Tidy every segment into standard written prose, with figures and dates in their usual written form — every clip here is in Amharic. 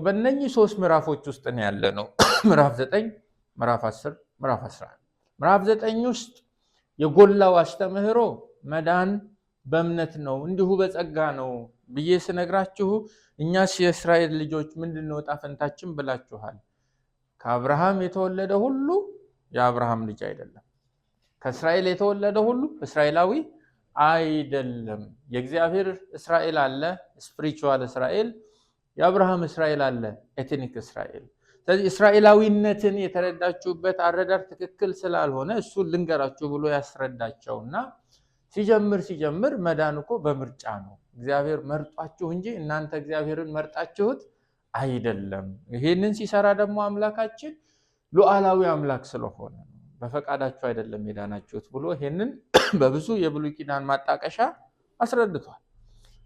በእነኚህ ሶስት ምዕራፎች ውስጥ ነው ያለነው። ምዕራፍ 9፣ ምዕራፍ 10፣ ምዕራፍ 11። ምዕራፍ 9 ውስጥ የጎላው አስተምህሮ መዳን በእምነት ነው እንዲሁ በጸጋ ነው ብዬ ስነግራችሁ እኛስ የእስራኤል ልጆች ምንድነው ዕጣ ፈንታችን ብላችኋል። ከአብርሃም የተወለደ ሁሉ የአብርሃም ልጅ አይደለም። ከእስራኤል የተወለደ ሁሉ እስራኤላዊ አይደለም። የእግዚአብሔር እስራኤል አለ፣ ስፒሪቹዋል እስራኤል፣ የአብርሃም እስራኤል አለ፣ ኤትኒክ እስራኤል። ስለዚህ እስራኤላዊነትን የተረዳችሁበት አረዳድ ትክክል ስላልሆነ እሱን ልንገራችሁ ብሎ ያስረዳቸውና ሲጀምር መዳን እኮ በምርጫ ነው። እግዚአብሔር መርጧችሁ እንጂ እናንተ እግዚአብሔርን መርጣችሁት አይደለም። ይሄንን ሲሰራ ደግሞ አምላካችን ሉዓላዊ አምላክ ስለሆነ ነው። በፈቃዳችሁ አይደለም የዳናችሁት ብሎ ይሄንን በብዙ የብሉይ ኪዳን ማጣቀሻ አስረድቷል።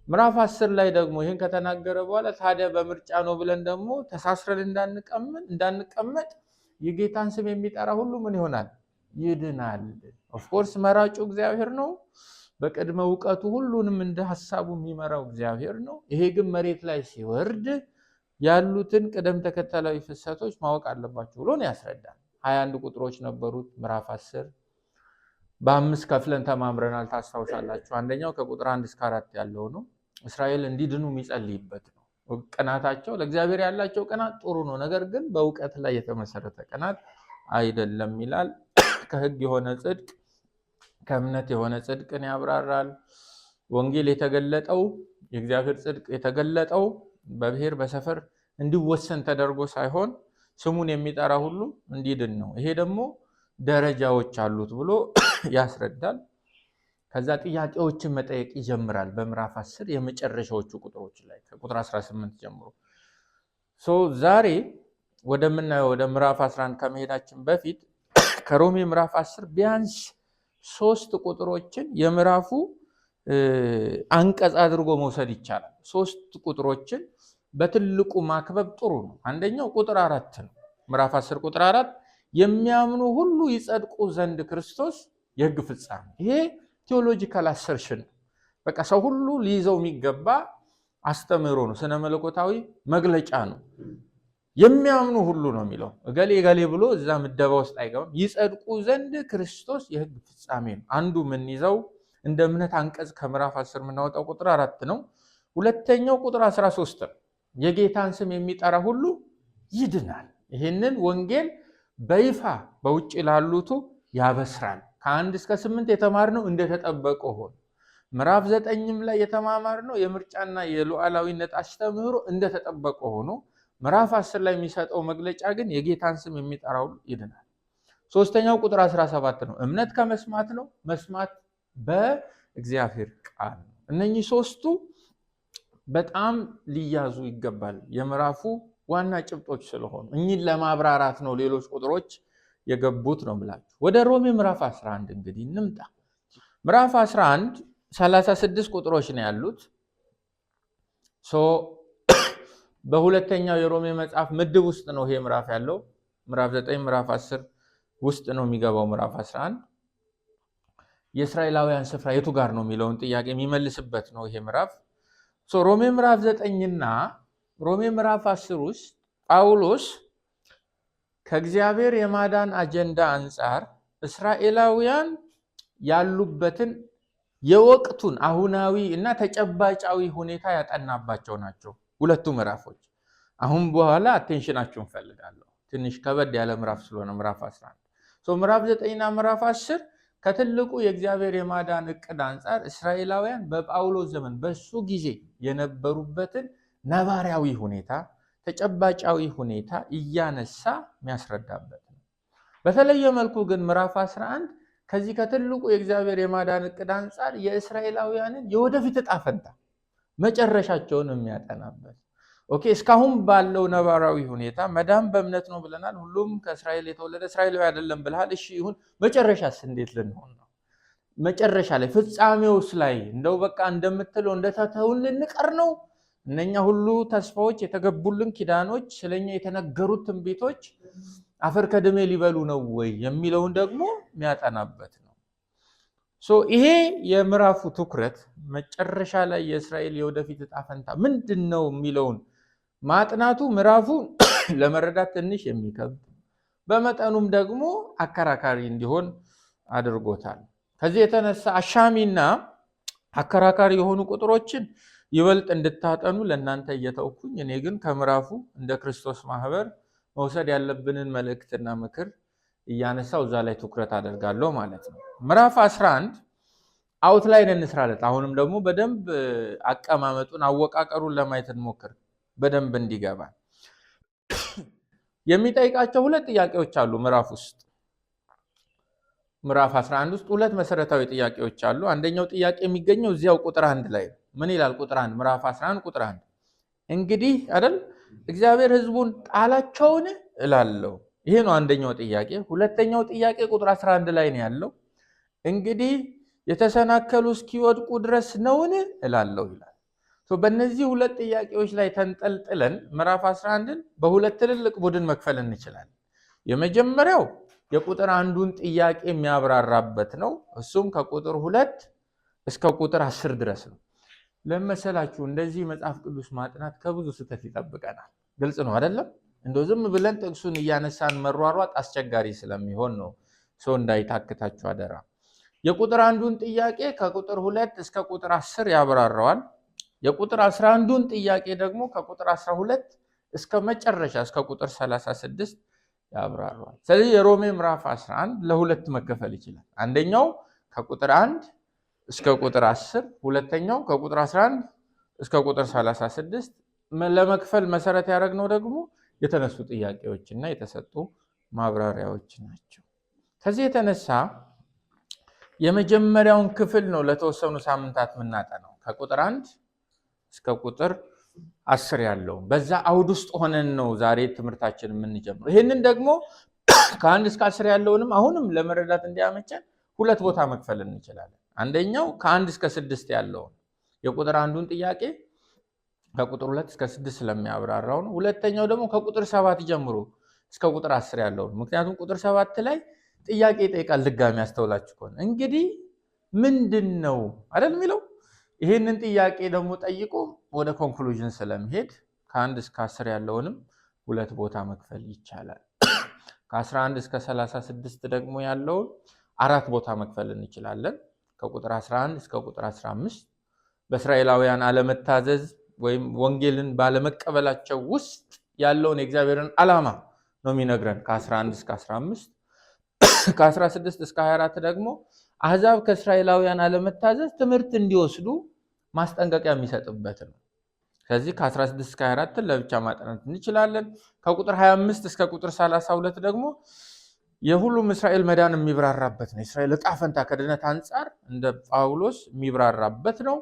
ምዕራፍ 10 ላይ ደግሞ ይሄን ከተናገረ በኋላ ታዲያ በምርጫ ነው ብለን ደግሞ ተሳስረን እንዳንቀመጥ የጌታን ስም የሚጠራ ሁሉ ምን ይሆናል? ይድናል። ኦፍ ኮርስ መራጩ እግዚአብሔር ነው። በቅድመ ዕውቀቱ ሁሉንም እንደ ሐሳቡ የሚመራው እግዚአብሔር ነው። ይሄ ግን መሬት ላይ ሲወርድ ያሉትን ቅደም ተከተላዊ ፍሰቶች ማወቅ አለባችሁ ብሎ ነው ያስረዳል። 21 ቁጥሮች ነበሩት ምዕራፍ 10። በአምስት ከፍለን ተማምረናል ታስታውሳላችሁ። አንደኛው ከቁጥር 1 እስከ 4 ያለው ነው። እስራኤል እንዲድኑ የሚጸልይበት ነው። ቅናታቸው ለእግዚአብሔር ያላቸው ቅናት ጥሩ ነው፣ ነገር ግን በእውቀት ላይ የተመሰረተ ቅናት አይደለም ይላል። ከሕግ የሆነ ጽድቅ ከእምነት የሆነ ጽድቅን ያብራራል። ወንጌል የተገለጠው የእግዚአብሔር ጽድቅ የተገለጠው በብሔር በሰፈር እንዲወሰን ተደርጎ ሳይሆን ስሙን የሚጠራ ሁሉ እንዲድን ነው። ይሄ ደግሞ ደረጃዎች አሉት ብሎ ያስረዳል። ከዛ ጥያቄዎችን መጠየቅ ይጀምራል። በምዕራፍ 10 የመጨረሻዎቹ ቁጥሮች ላይ ከቁጥር 18 ጀምሮ ዛሬ ወደምናየው ወደ ምዕራፍ 11 ከመሄዳችን በፊት ከሮሜ ምዕራፍ 10 ቢያንስ 3 ቁጥሮችን የምዕራፉ አንቀጽ አድርጎ መውሰድ ይቻላል። 3 ቁጥሮችን በትልቁ ማክበብ ጥሩ ነው። አንደኛው ቁጥር 4 ነው። ምዕራፍ 10 ቁጥር 4 የሚያምኑ ሁሉ ይጸድቁ ዘንድ ክርስቶስ የሕግ ፍጻሜ። ይሄ ቴዎሎጂካል አሰርሽን በቃ ሰው ሁሉ ሊይዘው የሚገባ አስተምህሮ ነው። ስነ መለኮታዊ መግለጫ ነው። የሚያምኑ ሁሉ ነው የሚለው። እገሌ ብሎ እዛ ምደባ ውስጥ አይገባም። ይጸድቁ ዘንድ ክርስቶስ የሕግ ፍጻሜ ነው። አንዱ የምንይዘው እንደ እምነት አንቀጽ ከምዕራፍ 10 የምናወጣው ቁጥር 4 ነው። ሁለተኛው ቁጥር 13 ነው። የጌታን ስም የሚጠራ ሁሉ ይድናል። ይህንን ወንጌል በይፋ በውጭ ላሉቱ ያበስራል። ከ1 እስከ 8 የተማርነው እንደተጠበቀ ሆኖ ምዕራፍ 9ም ላይ የተማማርነው የምርጫና የሉዓላዊነት አስተምህሮ እንደተጠበቀ ሆኖ ምዕራፍ 10 ላይ የሚሰጠው መግለጫ ግን የጌታን ስም የሚጠራ ሁሉ ይድናል። ሶስተኛው ቁጥር 17 ነው። እምነት ከመስማት ነው፣ መስማት በእግዚአብሔር ቃል ነው። እነኚህ ሶስቱ በጣም ሊያዙ ይገባል። የምዕራፉ ዋና ጭብጦች ስለሆኑ እኚህን ለማብራራት ነው ሌሎች ቁጥሮች የገቡት ነው ብላችሁ። ወደ ሮሜ ምዕራፍ 11 እንግዲህ እንምጣ። ምዕራፍ 11 36 ቁጥሮች ነው ያሉት። በሁለተኛው የሮሜ መጽሐፍ ምድብ ውስጥ ነው ይሄ ምዕራፍ ያለው። ምዕራፍ 9 ምዕራፍ 10 ውስጥ ነው የሚገባው። ምዕራፍ 11 የእስራኤላውያን ስፍራ የቱ ጋር ነው የሚለውን ጥያቄ የሚመልስበት ነው ይሄ ምዕራፍ። ሮሜ ምዕራፍ 9ና ሮሜ ምዕራፍ 10 ውስጥ ጳውሎስ ከእግዚአብሔር የማዳን አጀንዳ አንጻር እስራኤላውያን ያሉበትን የወቅቱን አሁናዊ እና ተጨባጫዊ ሁኔታ ያጠናባቸው ናቸው ሁለቱ ምዕራፎች። አሁን በኋላ አቴንሽናችሁን ፈልጋለሁ። ትንሽ ከበድ ያለ ምዕራፍ ስለሆነ ምዕራፍ 11 ምዕራፍ 9ና ምዕራፍ 10 ከትልቁ የእግዚአብሔር የማዳን እቅድ አንጻር እስራኤላውያን በጳውሎስ ዘመን በሱ ጊዜ የነበሩበትን ነባራዊ ሁኔታ ተጨባጫዊ ሁኔታ እያነሳ የሚያስረዳበት ነው። በተለየ መልኩ ግን ምዕራፍ 11 ከዚህ ከትልቁ የእግዚአብሔር የማዳን እቅድ አንጻር የእስራኤላውያንን የወደፊት ዕጣ ፈንታ መጨረሻቸውን የሚያጠናበት። እስካሁን ባለው ነባራዊ ሁኔታ መዳን በእምነት ነው ብለናል። ሁሉም ከእስራኤል የተወለደ እስራኤላዊ አይደለም ብለሃል። እሺ ይሁን፣ መጨረሻስ እንዴት ልንሆን ነው? መጨረሻ ላይ ፍጻሜውስ ላይ እንደው በቃ እንደምትለው እንደተተውን ልንቀር ነው? እነኛ ሁሉ ተስፋዎች የተገቡልን ኪዳኖች ስለኛ የተነገሩት ትንቢቶች አፈር ከድሜ ሊበሉ ነው ወይ የሚለውን ደግሞ የሚያጠናበት ነው። ይሄ የምዕራፉ ትኩረት መጨረሻ ላይ የእስራኤል የወደፊት ዕጣ ፈንታ ምንድነው የሚለውን ማጥናቱ ምዕራፉን ለመረዳት ትንሽ የሚከብድ በመጠኑም ደግሞ አከራካሪ እንዲሆን አድርጎታል። ከዚህ የተነሳ አሻሚና አከራካሪ የሆኑ ቁጥሮችን ይበልጥ እንድታጠኑ ለእናንተ እየተውኩኝ እኔ ግን ከምዕራፉ እንደ ክርስቶስ ማህበር መውሰድ ያለብንን መልእክትና ምክር እያነሳው እዛ ላይ ትኩረት አደርጋለሁ ማለት ነው። ምዕራፍ 11 አውትላይን እንስራለት። አሁንም ደግሞ በደንብ አቀማመጡን አወቃቀሩን ለማየት እንሞክር በደንብ እንዲገባ። የሚጠይቃቸው ሁለት ጥያቄዎች አሉ ምዕራፍ ውስጥ። ምዕራፍ 11 ውስጥ ሁለት መሰረታዊ ጥያቄዎች አሉ። አንደኛው ጥያቄ የሚገኘው እዚያው ቁጥር 1 ላይ ነው። ምን ይላል ቁጥር 1? ምዕራፍ 11 ቁጥር 1 እንግዲህ አይደል እግዚአብሔር ሕዝቡን ጣላቸውን እላለሁ። ይሄ ነው አንደኛው ጥያቄ። ሁለተኛው ጥያቄ ቁጥር 11 ላይ ነው ያለው። እንግዲህ የተሰናከሉ እስኪወድቁ ድረስ ነውን እላለሁ ይላል። በእነዚህ ሁለት ጥያቄዎች ላይ ተንጠልጥለን ምዕራፍ 11ን በሁለት ትልልቅ ቡድን መክፈል እንችላለን። የመጀመሪያው የቁጥር 1ን ጥያቄ የሚያብራራበት ነው። እሱም ከቁጥር 2 እስከ ቁጥር 10 ድረስ ነው። ለመሰላችሁ እንደዚህ መጽሐፍ ቅዱስ ማጥናት ከብዙ ስህተት ይጠብቀናል። ግልጽ ነው አይደለም? እንደው ዝም ብለን ጥቅሱን እያነሳን መሯሯጥ አስቸጋሪ ስለሚሆን ነው። ሰው እንዳይታክታችሁ አደራ። የቁጥር 1ን ጥያቄ ከቁጥር 2 እስከ ቁጥር 10 ያብራራዋል። የቁጥር 11ን ጥያቄ ደግሞ ከቁጥር 12 እስከ መጨረሻ እስከ ቁጥር 36 ያብራራዋል። ስለዚህ የሮሜ ምዕራፍ 11 ለሁለት መከፈል ይችላል። አንደኛው ከቁጥር 1 እስከ ቁጥር 10፣ ሁለተኛው ከቁጥር 11 እስከ ቁጥር 36። ለመክፈል መሰረት ያደረግነው ደግሞ የተነሱ ጥያቄዎችና የተሰጡ ማብራሪያዎች ናቸው። ከዚህ የተነሳ የመጀመሪያውን ክፍል ነው ለተወሰኑ ሳምንታት የምናጠናው ከቁጥር 1 እስከ ቁጥር 10 ያለው። በዛ አውድ ውስጥ ሆነን ነው ዛሬ ትምህርታችን የምንጀምረው። ይህንን ደግሞ ከ1 እስከ 10 ያለውንም አሁንም ለመረዳት እንዲያመቸን ሁለት ቦታ መክፈል እንችላለን። አንደኛው ከ1 እስከ 6 ያለውን የቁጥር 1ን ጥያቄ ከቁጥር 2 እስከ 6 ስለሚያብራራው ነው። ሁለተኛው ደግሞ ከቁጥር 7 ጀምሮ እስከ ቁጥር 10 ያለው ነው። ምክንያቱም ቁጥር 7 ላይ ጥያቄ ይጠይቃል። ድጋሚ ያስተውላችሁ ከሆነ እንግዲህ ምንድነው አይደል የሚለው። ይህንን ጥያቄ ደግሞ ጠይቆ ወደ ኮንክሉዥን ስለሚሄድ ከ1 እስከ 10 ያለውንም ሁለት ቦታ መክፈል ይቻላል። ከ11 እስከ 36 ደግሞ ያለውን አራት ቦታ መክፈል እንችላለን። ከቁጥር 11 እስከ ቁጥር 15 በእስራኤላውያን አለመታዘዝ ወይም ወንጌልን ባለመቀበላቸው ውስጥ ያለውን የእግዚአብሔርን ዓላማ ነው የሚነግረን ከ11 እስከ 15። ከ16 እስከ 24 ደግሞ አሕዛብ ከእስራኤላውያን አለመታዘዝ ትምህርት እንዲወስዱ ማስጠንቀቂያ የሚሰጥበት ነው። ስለዚህ ከ16 እስከ 24 ለብቻ ማጥናት እንችላለን። ከቁጥር 25 እስከ ቁጥር 32 ደግሞ የሁሉም እስራኤል መዳን የሚብራራበት ነው። እስራኤል ዕጣ ፈንታ ከድነት አንጻር እንደ ጳውሎስ የሚብራራበት ነው።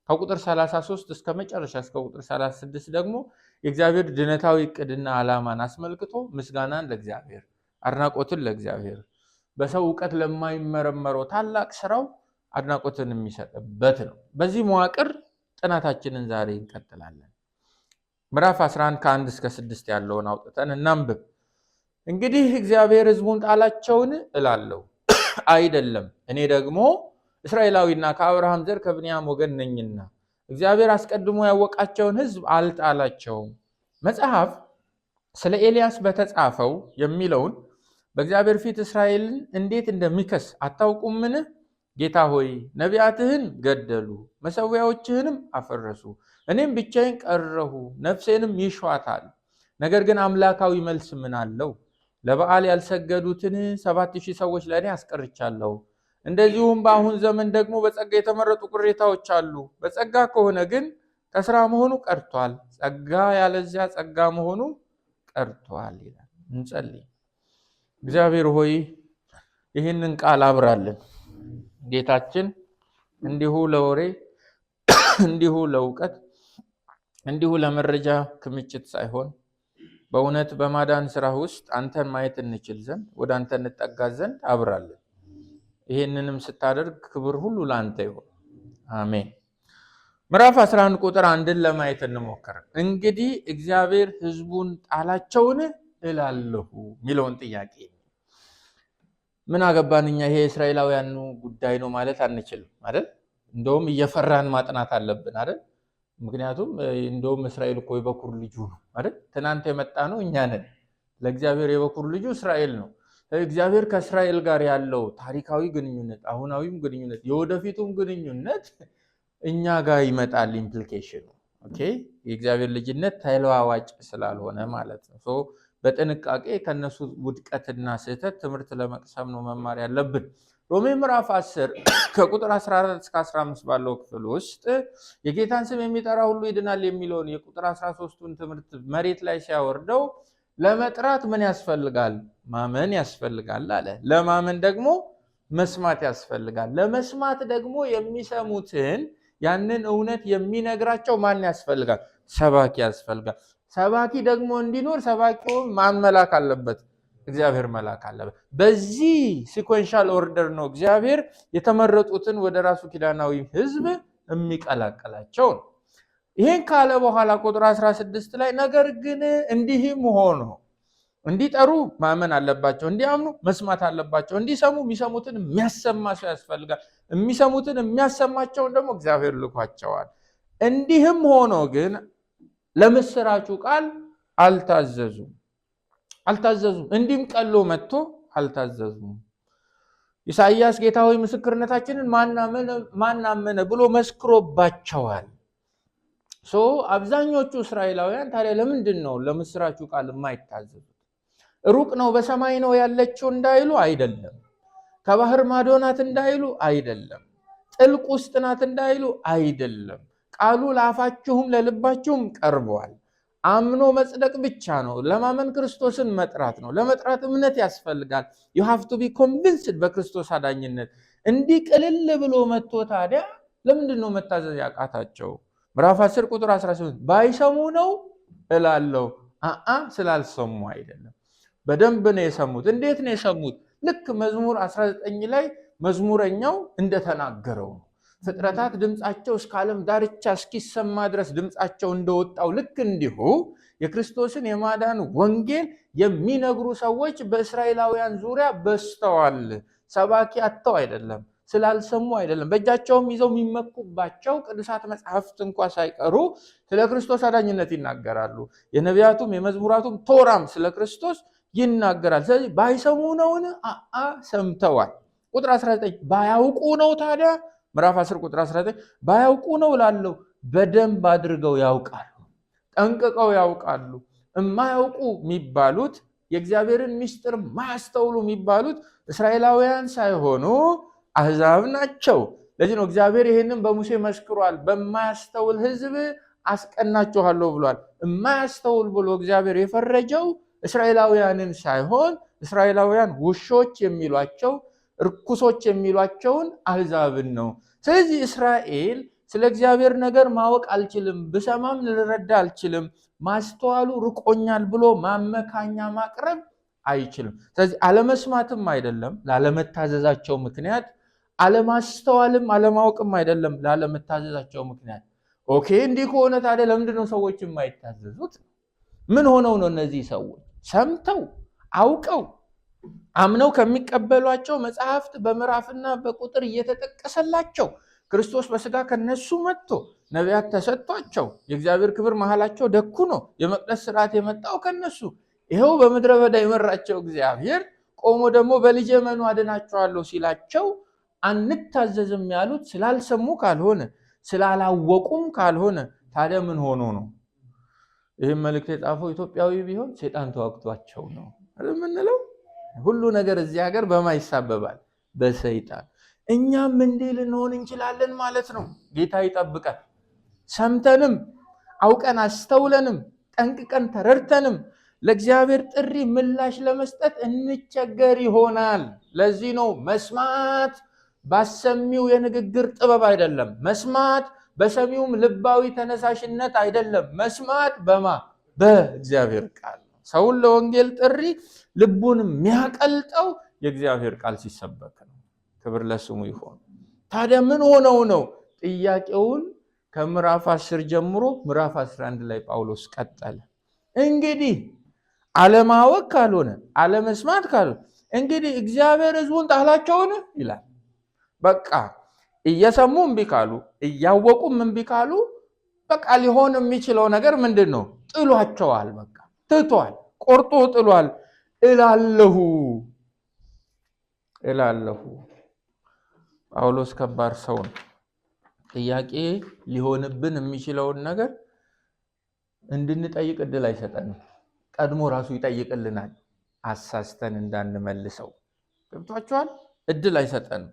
ከቁጥር 33 እስከ መጨረሻ እስከ ቁጥር 36 ደግሞ የእግዚአብሔር ድነታዊ ዕቅድና ዓላማን አስመልክቶ ምስጋናን ለእግዚአብሔር፣ አድናቆትን ለእግዚአብሔር፣ በሰው ዕውቀት ለማይመረመረው ታላቅ ስራው አድናቆትን የሚሰጥበት ነው። በዚህ መዋቅር ጥናታችንን ዛሬ እንቀጥላለን። ምዕራፍ 11 ከ1 እስከ 6 ያለውን አውጥተን እናንብብ። እንግዲህ እግዚአብሔር ሕዝቡን ጣላቸውን እላለሁ አይደለም፣ እኔ ደግሞ እስራኤላዊና ከአብርሃም ዘር ከብንያም ወገን ነኝና እግዚአብሔር አስቀድሞ ያወቃቸውን ሕዝብ አልጣላቸውም። መጽሐፍ ስለ ኤልያስ በተጻፈው የሚለውን በእግዚአብሔር ፊት እስራኤልን እንዴት እንደሚከስ አታውቁምን? ጌታ ሆይ ነቢያትህን ገደሉ፣ መሠዊያዎችህንም አፈረሱ፣ እኔም ብቻዬን ቀረሁ፣ ነፍሴንም ይሿታል። ነገር ግን አምላካዊ መልስ ምን አለው? ለበዓል ያልሰገዱትን 7,000 ሰዎች ለእኔ አስቀርቻለሁ። እንደዚሁም በአሁን ዘመን ደግሞ በጸጋ የተመረጡ ቅሬታዎች አሉ። በጸጋ ከሆነ ግን ከስራ መሆኑ ቀርቷል፣ ጸጋ ያለዚያ ጸጋ መሆኑ ቀርቷል ይላል። እንጸልይ። እግዚአብሔር ሆይ ይህንን ቃል አብራልን። ጌታችን እንዲሁ ለወሬ እንዲሁ ለእውቀት እንዲሁ ለመረጃ ክምችት ሳይሆን በእውነት በማዳን ስራ ውስጥ አንተን ማየት እንችል ዘንድ ወደ አንተ እንጠጋ ዘንድ አብራልን። ይህንንም ስታደርግ ክብር ሁሉ ለአንተ ይሁን፣ አሜን። ምዕራፍ 11 ቁጥር 1ን ለማየት እንሞክር። እንግዲህ እግዚአብሔር ሕዝቡን ጣላቸውን እላለሁ የሚለውን ጥያቄ ምን አገባን እኛ፣ ይሄ እስራኤላውያኑ ጉዳይ ነው ማለት አንችልም አይደል? እንደውም እየፈራን ማጥናት አለብን አይደል? ምክንያቱም እንደውም እስራኤል እኮ የበኩር ልጁ ነው አይደል? ትናንት የመጣ ነው እኛ ነን። ለእግዚአብሔር የበኩር ልጁ እስራኤል ነው። እግዚአብሔር ከእስራኤል ጋር ያለው ታሪካዊ ግንኙነት፣ አሁናዊም ግንኙነት፣ የወደፊቱም ግንኙነት እኛ ጋር ይመጣል። ኢምፕሊኬሽኑ ኦኬ፣ የእግዚአብሔር ልጅነት ተለዋዋጭ ስላልሆነ ማለት ነው። በጥንቃቄ ከነሱ ውድቀትና ስህተት ትምህርት ለመቅሰም ነው መማር ያለብን። ሮሜ ምዕራፍ 10 ከቁጥር 14 እስከ 15 ባለው ክፍል ውስጥ የጌታን ስም የሚጠራ ሁሉ ይድናል የሚለውን የቁጥር 13ቱን ትምህርት መሬት ላይ ሲያወርደው ለመጥራት ምን ያስፈልጋል? ማመን ያስፈልጋል አለ። ለማመን ደግሞ መስማት ያስፈልጋል። ለመስማት ደግሞ የሚሰሙትን ያንን እውነት የሚነግራቸው ማን ያስፈልጋል? ሰባኪ ያስፈልጋል። ሰባኪ ደግሞ እንዲኖር ሰባኪውን ማን መላክ አለበት? እግዚአብሔር መላክ አለበት። በዚህ ሲኮንሻል ኦርደር ነው እግዚአብሔር የተመረጡትን ወደ ራሱ ኪዳናዊ ሕዝብ የሚቀላቀላቸው ነው። ይሄን ካለ በኋላ ቁጥር 16 ላይ ነገር ግን እንዲህም ሆኖ እንዲጠሩ ማመን አለባቸው፣ እንዲያምኑ መስማት አለባቸው፣ እንዲሰሙ የሚሰሙትን የሚያሰማ ሰው ያስፈልጋል፣ የሚሰሙትን የሚያሰማቸውን ደግሞ እግዚአብሔር ልኳቸዋል። እንዲህም ሆኖ ግን ለምስራቹ ቃል አልታዘዙም። እንዲህም ቀሎ መጥቶ አልታዘዙም። ኢሳይያስ ጌታ ሆይ ምስክርነታችንን ማን አመነ ብሎ መስክሮባቸዋል። አብዛኞቹ እስራኤላውያን ታዲያ ለምንድን ነው ለምስራቹ ቃል የማይታዘዙት? ሩቅ ነው በሰማይ ነው ያለችው እንዳይሉ አይደለም፣ ከባህር ማዶ ናት እንዳይሉ አይደለም፣ ጥልቅ ውስጥ ናት እንዳይሉ አይደለም። ቃሉ ለአፋችሁም ለልባችሁም ቀርቧል። አምኖ መጽደቅ ብቻ ነው። ለማመን ክርስቶስን መጥራት ነው። ለመጥራት እምነት ያስፈልጋል። you have to be convinced በክርስቶስ አዳኝነት። እንዲህ ቅልል ብሎ መጥቶ ታዲያ ለምንድን ነው መታዘዝ ያቃታቸው? ምዕራፍ 10 ቁጥር 18 ባይሰሙ ነው እላለሁ። ስላልሰሙ አይደለም፣ በደንብ ነው የሰሙት። እንዴት ነው የሰሙት? ልክ መዝሙር 19 ላይ መዝሙረኛው እንደተናገረው ነው። ፍጥረታት ድምፃቸው እስከ ዓለም ዳርቻ እስኪሰማ ድረስ ድምፃቸው እንደወጣው ልክ እንዲሁ የክርስቶስን የማዳን ወንጌል የሚነግሩ ሰዎች በእስራኤላውያን ዙሪያ በዝተዋል። ሰባኪ አጥተው አይደለም፣ ስላልሰሙ አይደለም። በእጃቸውም ይዘው የሚመኩባቸው ቅዱሳት መጽሐፍት እንኳ ሳይቀሩ ስለ ክርስቶስ አዳኝነት ይናገራሉ። የነቢያቱም የመዝሙራቱም ቶራም ስለ ክርስቶስ ይናገራል። ስለዚህ ባይሰሙ ነውን? ሰምተዋል። ቁጥር 19 ባያውቁ ነው ታዲያ ምዕራፍ 10 ቁጥር 19 ባያውቁ ነው እላለሁ። በደንብ አድርገው ያውቃሉ፣ ጠንቅቀው ያውቃሉ። የማያውቁ የሚባሉት የእግዚአብሔርን ምስጢር ማያስተውሉ የሚባሉት እስራኤላውያን ሳይሆኑ አሕዛብ ናቸው። ለዚህ ነው እግዚአብሔር ይህንን በሙሴ መስክሯል። በማያስተውል ሕዝብ አስቀናችኋለሁ ብሏል። የማያስተውል ብሎ እግዚአብሔር የፈረጀው እስራኤላውያንን ሳይሆን እስራኤላውያን ውሾች የሚሏቸው ርኩሶች የሚሏቸውን አሕዛብን ነው። ስለዚህ እስራኤል ስለ እግዚአብሔር ነገር ማወቅ አልችልም፣ ብሰማም ልረዳ አልችልም፣ ማስተዋሉ ርቆኛል ብሎ ማመካኛ ማቅረብ አይችልም። ስለዚህ አለመስማትም አይደለም ላለመታዘዛቸው ምክንያት፣ አለማስተዋልም አለማወቅም አይደለም ላለመታዘዛቸው ምክንያት። ኦኬ፣ እንዲህ ከሆነ ታዲያ ለምንድን ነው ሰዎች የማይታዘዙት? ምን ሆነው ነው እነዚህ ሰዎች ሰምተው አውቀው አምነው ከሚቀበሏቸው መጽሐፍት በምዕራፍና በቁጥር እየተጠቀሰላቸው ክርስቶስ በስጋ ከነሱ መጥቶ ነቢያት ተሰጥቷቸው የእግዚአብሔር ክብር መሃላቸው ደኩ ነው የመቅደስ ስርዓት የመጣው ከነሱ ይሄው በምድረ በዳ የመራቸው እግዚአብሔር ቆሞ ደግሞ በልጄ መኑ አድናቸዋለሁ ሲላቸው አንታዘዝም ያሉት ስላልሰሙ ካልሆነ ስላላወቁም ካልሆነ ታዲያ ምን ሆኖ ነው? ይህም መልእክት የጻፈው ኢትዮጵያዊ ቢሆን ሰይጣን ተዋግቷቸው ነው ምንለው። ሁሉ ነገር እዚህ ሀገር በማ ይሳበባል? በሰይጣን። እኛም እንዲህ ልንሆን እንችላለን ማለት ነው። ጌታ ይጠብቀን። ሰምተንም አውቀን አስተውለንም ጠንቅቀን ተረድተንም ለእግዚአብሔር ጥሪ ምላሽ ለመስጠት እንቸገር ይሆናል። ለዚህ ነው መስማት ባሰሚው የንግግር ጥበብ አይደለም፣ መስማት በሰሚውም ልባዊ ተነሳሽነት አይደለም። መስማት በእግዚአብሔር ቃል ነው። ሰውን ለወንጌል ጥሪ ልቡን የሚያቀልጠው የእግዚአብሔር ቃል ሲሰበክ ነው። ክብር ለስሙ ይሁን። ታዲያ ምን ሆነው ነው? ጥያቄውን ከምዕራፍ 10 ጀምሮ ምዕራፍ 11 ላይ ጳውሎስ ቀጠለ። እንግዲህ አለማወቅ ካልሆነ አለመስማት ካልሆነ እንግዲህ እግዚአብሔር ሕዝቡን ጣላቸውን ይላል። በቃ እየሰሙ እምቢ ካሉ እያወቁም እምቢ ካሉ በቃ ሊሆን የሚችለው ነገር ምንድነው? ጥሏቸዋል። በቃ ትቷል፣ ቆርጦ ጥሏል። እላለሁ ጳውሎስ ከባድ ሰው ነው። ጥያቄ ሊሆንብን የሚችለውን ነገር እንድንጠይቅ እድል አይሰጠንም። ቀድሞ ራሱ ይጠይቅልናል፣ አሳስተን እንዳንመልሰው። ገብቷችኋል? እድል አይሰጠንም።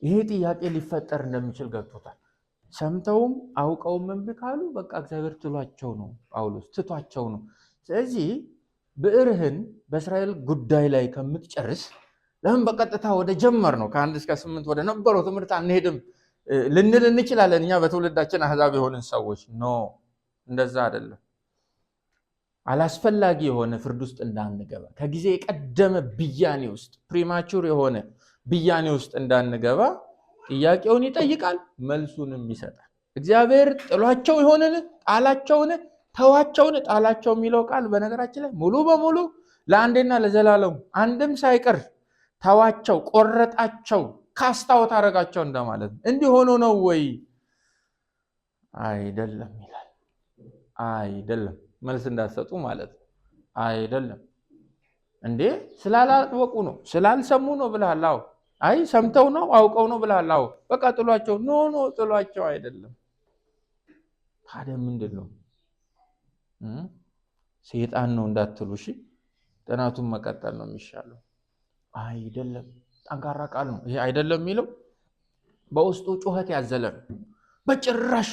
ይሄ ጥያቄ ሊፈጠር እንደሚችል ገብቶታል። ሰምተውም አውቀውም እምቢ ካሉ በቃ እግዚአብሔር ትሏቸው ነው፣ ጳውሎስ ትቷቸው ነው። ስለዚህ ብዕርህን በእስራኤል ጉዳይ ላይ ከምትጨርስ ለምን በቀጥታ ወደ ጀመር ነው ከ1 እስከ 8 ወደ ነበረው ትምህርት አንሄድም ልንል እንችላለን። እኛ በትውልዳችን አሕዛብ የሆንን ሰዎች ኖ፣ እንደዛ አይደለም። አላስፈላጊ የሆነ ፍርድ ውስጥ እንዳንገባ፣ ከጊዜ የቀደመ ብያኔ ውስጥ ፕሪማቹር የሆነ ብያኔ ውስጥ እንዳንገባ ጥያቄውን ይጠይቃል፣ መልሱንም ይሰጣል። እግዚአብሔር ጥሏቸው ይሆንን? ጣላቸውን? ተዋቸውን? ጣላቸው የሚለው ቃል በነገራችን ላይ ሙሉ በሙሉ ለአንዴና ለዘላለም አንድም ሳይቀር ተዋቸው፣ ቆረጣቸው፣ ካስታውት አረጋቸው እንደማለት ነው። እንዲህ ሆኖ ነው ወይ? አይደለም ይላል። አይደለም፣ መልስ እንዳትሰጡ ማለት ነው። አይደለም እንዴ ስላላወቁ ነው ስላልሰሙ ነው ብለሃል። አዎ። አይ ሰምተው ነው አውቀው ነው ብለሃል። አዎ። በቃ ጥሏቸው ኖ ጥሏቸው አይደለም። ታዲያ ምንድን ነው? ሰይጣን ነው እንዳትሉ እሺ። ጥናቱን መቀጠል ነው የሚሻለው። አይደለም ጠንካራ ቃል ነው ይሄ። አይደለም የሚለው በውስጡ ጩኸት ያዘለ ነው። በጭራሽ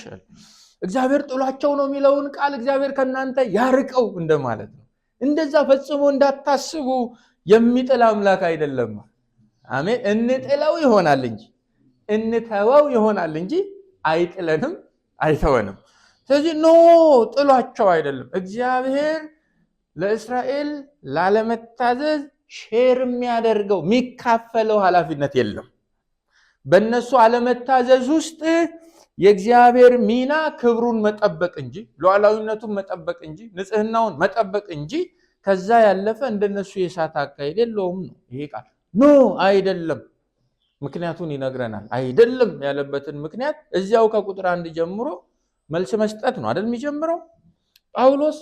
እግዚአብሔር ጥሏቸው ነው የሚለውን ቃል እግዚአብሔር ከናንተ ያርቀው እንደማለት ነው። እንደዛ ፈጽሞ እንዳታስቡ። የሚጥል አምላክ አይደለም። አሜን። እንጥለው ይሆናል እንጂ እንተወው ይሆናል እንጂ አይጥለንም፣ አይተወንም። ስለዚህ ኖ ጥሏቸው አይደለም። እግዚአብሔር ለእስራኤል ላለመታዘዝ ሼር የሚያደርገው የሚካፈለው ኃላፊነት የለም። በእነሱ አለመታዘዝ ውስጥ የእግዚአብሔር ሚና ክብሩን መጠበቅ እንጂ ሉዓላዊነቱን መጠበቅ እንጂ ንጽህናውን መጠበቅ እንጂ ከዛ ያለፈ እንደነሱ የሳት አካሄድ የለውም ነው ይሄ ቃል። ኖ አይደለም፣ ምክንያቱን ይነግረናል። አይደለም ያለበትን ምክንያት እዚያው ከቁጥር 1 ጀምሮ መልስ መስጠት ነው አይደል የሚጀምረው ጳውሎስ።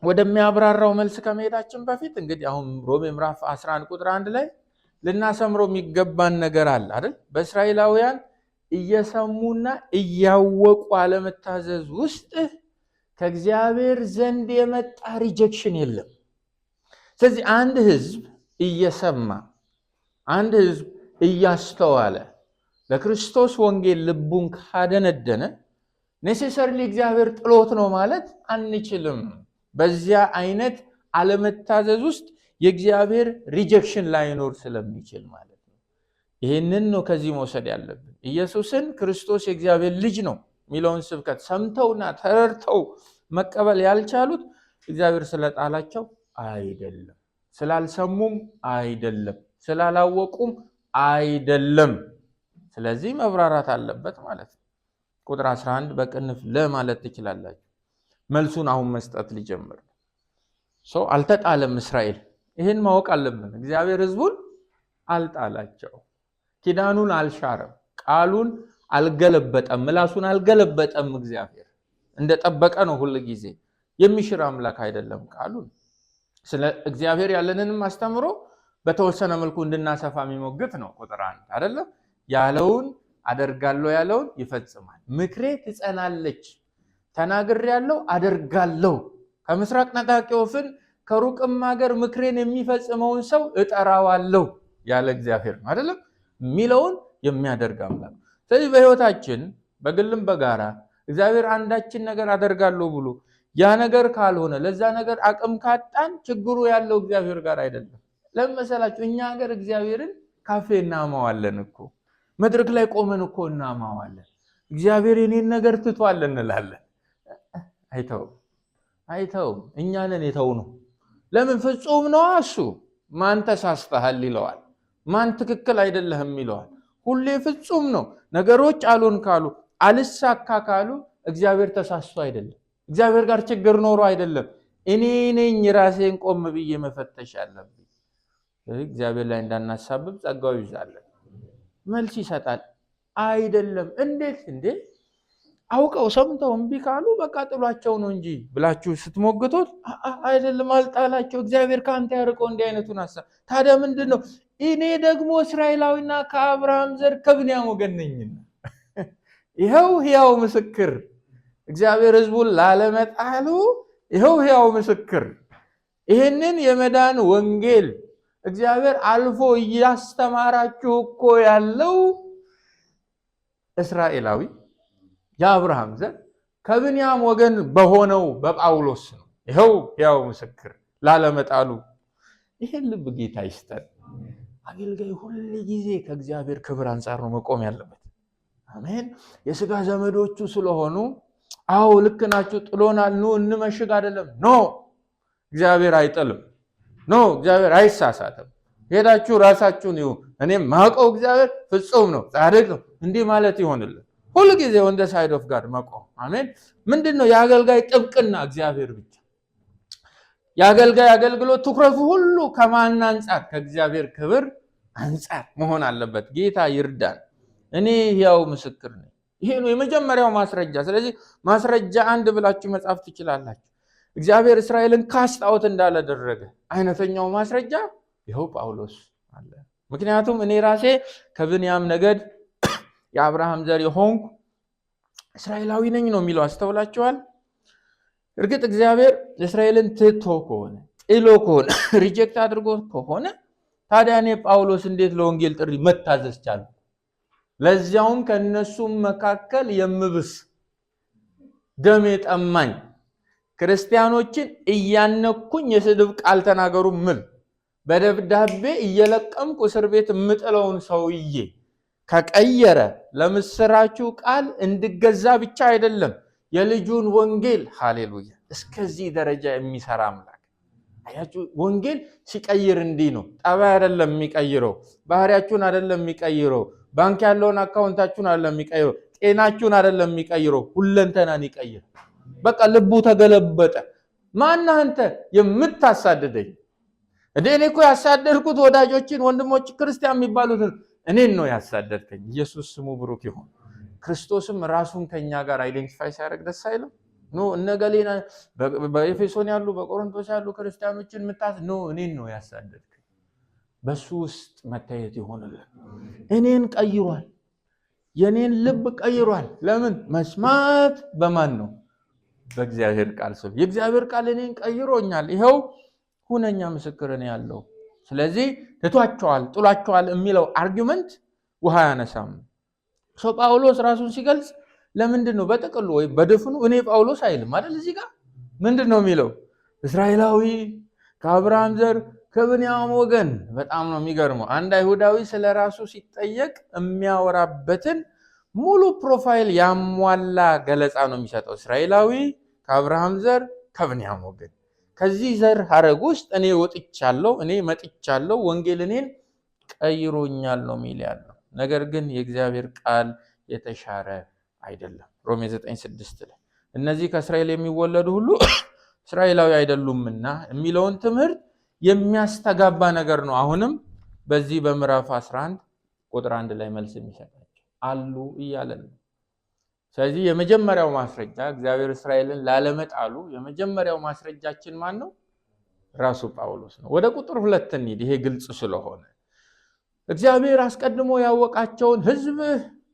ወደሚያብራራው መልስ ከመሄዳችን በፊት እንግዲህ አሁን ሮሜ ምዕራፍ 11 ቁጥር 1 ላይ ልናሰምረው የሚገባን ነገር አለ አይደል? በእስራኤላውያን እየሰሙና እያወቁ አለመታዘዝ ውስጥ ከእግዚአብሔር ዘንድ የመጣ ሪጀክሽን የለም። ስለዚህ አንድ ህዝብ እየሰማ አንድ ህዝብ እያስተዋለ ለክርስቶስ ወንጌል ልቡን ካደነደነ ኔሴሰርሊ እግዚአብሔር ጥሎት ነው ማለት አንችልም። በዚያ አይነት አለመታዘዝ ውስጥ የእግዚአብሔር ሪጀክሽን ላይኖር ስለሚችል ማለት ነው። ይህንን ነው ከዚህ መውሰድ ያለብን። ኢየሱስን ክርስቶስ የእግዚአብሔር ልጅ ነው የሚለውን ስብከት ሰምተውና ተረድተው መቀበል ያልቻሉት እግዚአብሔር ስለጣላቸው አይደለም፣ ስላልሰሙም አይደለም፣ ስላላወቁም አይደለም። ስለዚህ መብራራት አለበት ማለት ነው። ቁጥር 11 በቅንፍ ለማለት ትችላላችሁ። መልሱን አሁን መስጠት ሊጀምር ነው። አልተጣለም እስራኤል። ይህን ማወቅ አለብን። እግዚአብሔር ህዝቡን አልጣላቸው፣ ኪዳኑን አልሻረም፣ ቃሉን አልገለበጠም፣ ምላሱን አልገለበጠም። እግዚአብሔር እንደጠበቀ ነው። ሁሉ ጊዜ የሚሽር አምላክ አይደለም ቃሉን። ስለ እግዚአብሔር ያለንንም አስተምሮ በተወሰነ መልኩ እንድናሰፋ የሚሞግት ነው። ቁጥር 1 አይደለም ያለውን አደርጋለሁ ያለውን ይፈጽማል። ምክሬ ትጸናለች፣ ተናግሬያለሁ አደርጋለሁ። ከምስራቅ ነጣቂ ወፍን ከሩቅም ሀገር ምክሬን የሚፈጽመውን ሰው እጠራዋለሁ ያለ እግዚአብሔር ነው አይደለም የሚለውን የሚያደርግ አምላክ። ስለዚህ በህይወታችን በግልም በጋራ እግዚአብሔር አንዳችን ነገር አደርጋለሁ ብሎ ያ ነገር ካልሆነ ለዛ ነገር አቅም ካጣን ችግሩ ያለው እግዚአብሔር ጋር አይደለም። ለምን መሰላችሁ? እኛ ሀገር እግዚአብሔርን ካፌ እናማዋለን እኮ፣ መድረክ ላይ ቆመን እኮ እናማዋለን። እግዚአብሔር የኔን ነገር ትቷል እንላለን። አይተውም። እኛ ነን የተውነው። ለምን? ፍጹም ነው እሱ። ማን ተሳስተሃል ይለዋል፣ ማን ትክክል አይደለህም ይለዋል። ሁሌ ፍጹም ነው። ነገሮች አሉን ካሉ አልሳካ ካሉ እግዚአብሔር ተሳስቶ አይደለም፣ እግዚአብሔር ጋር ችግር ኖሮ አይደለም። እኔ ነኝ ራሴን ቆም ብዬ መፈተሽ ያለብኝ። እግዚአብሔር ላይ እንዳናሳብብ ጸጋው ይዛለን። መልስ ይሰጣል። አይደለም እንዴት እንዴ አውቀው ሰምተው እምቢ ካሉ በቃ ጥሏቸው ነው እንጂ ብላችሁ ስትሞግቱት አይደለም አልጣላቸው እግዚአብሔር ካንተ ያርቀው እንዲህ አይነቱን ሐሳብ። ታዲያ ምንድነው? እኔ ደግሞ እስራኤላዊና ከአብርሃም ዘር ከብንያም ወገን ነኝና ይኸው ሕያው ምስክር እግዚአብሔር ሕዝቡን ላለመጣሉ ይኸው ሕያው ምስክር ይህንን የመዳን ወንጌል እግዚአብሔር አልፎ እያስተማራችሁ እኮ ያለው እስራኤላዊ የአብርሃም ዘር ከብንያም ወገን በሆነው በጳውሎስ ነው። ይኸው ሕያው ምስክር ላለመጣሉ። ይሄን ልብ ጌታ ይስጠን። አገልጋይ ሁሉ ጊዜ ከእግዚአብሔር ክብር አንጻር ነው መቆም ያለበት። አሜን። የሥጋ ዘመዶቹ ስለሆኑ አዎ ልክ ናችሁ ጥሎናል ኑ እንመሽግ አይደለም። ኖ እግዚአብሔር አይጥልም። ኖ እግዚአብሔር አይሳሳትም። ሄዳችሁ ራሳችሁን ይሁ እኔም ማውቀው እግዚአብሔር ፍጹም ነው ጻድቅ ነው እንዲህ ማለት ይሆንልን። ሁሉ ጊዜ on the side of God መቆም። አሜን። ምንድነው የአገልጋይ ጥብቅና? እግዚአብሔር ብቻ። የአገልጋይ አገልግሎት ትኩረቱ ሁሉ ከማን አንጻር? ከእግዚአብሔር ክብር አንጻር መሆን አለበት። ጌታ ይርዳን። እኔ ሕያው ምስክር ነኝ። ይሄ ነው የመጀመሪያው ማስረጃ። ስለዚህ ማስረጃ አንድ ብላችሁ መጻፍ ትችላላችሁ። እግዚአብሔር እስራኤልን ካስጣውት እንዳላደረገ አይነተኛው ማስረጃ ይኸው ጳውሎስ አለ። ምክንያቱም እኔ ራሴ ከብንያም ነገድ የአብርሃም ዘር የሆንኩ እስራኤላዊ ነኝ ነው የሚለው። አስተውላችኋል? እርግጥ እግዚአብሔር እስራኤልን ትቶ ከሆነ ጥሎ ከሆነ ሪጀክት አድርጎ ከሆነ ታዲያ እኔ ጳውሎስ እንዴት ለወንጌል ጥሪ መታዘዝ ቻልኩ? ለዚያውም ከነሱም መካከል የምብስ ደም የጠማኝ ክርስቲያኖችን እያነኩኝ የስድብ ቃል ተናገሩ ምል በደብዳቤ እየለቀምኩ እስር ቤት የምጥለውን ሰውዬ ከቀየረ ለምስራችሁ ቃል እንድገዛ ብቻ አይደለም የልጁን ወንጌል ሃሌሉያ እስከዚህ ደረጃ የሚሰራ አምላክ። አያችሁ ወንጌል ሲቀይር እንዲህ ነው። ጠባይ አይደለም የሚቀይረው፣ ባህሪያችሁን አይደለም የሚቀይረው፣ ባንክ ያለውን አካውንታችሁን አይደለም የሚቀይረው፣ ጤናችሁን አይደለም የሚቀይረው፣ ሁለንተናን ይቀይር። በቃ ልቡ ተገለበጠ። ማን አንተ የምታሳድደኝ? እኔ እኮ ያሳደድኩት ወዳጆችን ወንድሞች ክርስቲያን የሚባሉትን እኔን ነው ያሳደድከኝ። ኢየሱስ ስሙ ብሩክ ይሁን። ክርስቶስም ራሱን ከኛ ጋር አይደንቲፋይ ሲያደርግ ደስ አይልም? ኖ እነገሌና በኤፌሶን ያሉ በቆሮንቶስ ያሉ ክርስቲያኖችን ምታስ ኖ እኔን ነው ያሳደድከኝ። በሱ ውስጥ መታየት ይሆንልን። እኔን ቀይሯል። የኔን ልብ ቀይሯል። ለምን? መስማት በማን ነው? በእግዚአብሔር ቃል ስለ የእግዚአብሔር ቃል እኔን ቀይሮኛል። ይሄው ሁነኛ ምስክር ነው ያለው። ስለዚህ ትቷቸዋል ጥሏቸዋል የሚለው አርጊመንት ውሃ ያነሳም። ሰው ጳውሎስ ራሱን ሲገልጽ ለምንድን ነው በጥቅሉ ወይ በድፍኑ እኔ ጳውሎስ አይልም አይደል? እዚህ ጋር ምንድን ነው የሚለው? እስራኤላዊ ከአብርሃም ዘር ከብንያም ወገን። በጣም ነው የሚገርመው። አንድ አይሁዳዊ ስለራሱ ሲጠየቅ የሚያወራበትን ሙሉ ፕሮፋይል ያሟላ ገለጻ ነው የሚሰጠው። እስራኤላዊ ከአብርሃም ዘር ከብንያም ወገን፣ ከዚህ ዘር ሐረግ ውስጥ እኔ ወጥቻለሁ፣ እኔ መጥቻለሁ፣ ወንጌል እኔን ቀይሮኛል ነው የሚል ያለው። ነገር ግን የእግዚአብሔር ቃል የተሻረ አይደለም። ሮሜ 9:6 ላይ እነዚህ ከእስራኤል የሚወለዱ ሁሉ እስራኤላዊ አይደሉምና የሚለውን ትምህርት የሚያስተጋባ ነገር ነው። አሁንም በዚህ በምዕራፍ 11 ቁጥር 1 ላይ መልስ የሚሰጣቸው አሉ እያለን ነው። ስለዚህ የመጀመሪያው ማስረጃ እግዚአብሔር እስራኤልን ላለመጣሉ የመጀመሪያው ማስረጃችን ማን ነው? ራሱ ጳውሎስ ነው። ወደ ቁጥር 2 እንሂድ። ይሄ ግልጽ ስለሆነ እግዚአብሔር አስቀድሞ ያወቃቸውን ሕዝብ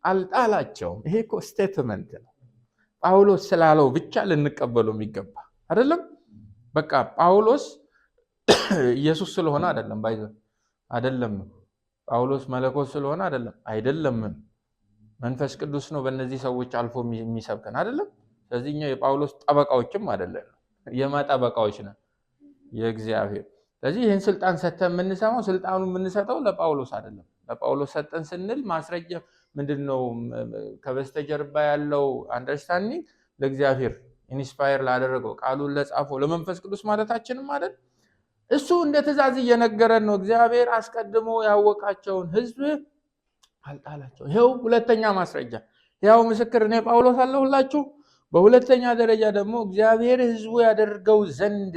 አልጣላቸውም። ይሄ እኮ ስቴትመንት ነው። ጳውሎስ ስላለው ብቻ ልንቀበለው የሚገባ አይደለም። በቃ ጳውሎስ ኢየሱስ ስለሆነ አይደለም፣ አይደለም። ጳውሎስ መለኮት ስለሆነ አይደለም። መንፈስ ቅዱስ ነው በእነዚህ ሰዎች አልፎ የሚሰብከን አይደለም። ስለዚህ እኛ የጳውሎስ ጠበቃዎችም አይደለም፣ የማጠበቃዎች ነን የእግዚአብሔር። ስለዚህ ይህን ስልጣን ሰጥተን የምንሰማው ስልጣኑ የምንሰጠው ለጳውሎስ አይደለም። ለጳውሎስ ሰጠን ስንል ማስረጃ ምንድነው? ከበስተጀርባ ያለው አንደርስታንዲንግ ለእግዚአብሔር ኢንስፓየር ላደረገው ቃሉን ለጻፈው ለመንፈስ ቅዱስ ማለታችንም አይደል? እሱ እንደ ትእዛዝ እየነገረን ነው። እግዚአብሔር አስቀድሞ ያወቃቸውን ሕዝብ አልጣላቸው። ይሄው ሁለተኛ ማስረጃ፣ ያው ምስክር እኔ ጳውሎስ አለሁላችሁ። በሁለተኛ ደረጃ ደግሞ እግዚአብሔር ሕዝቡ ያደርገው ዘንድ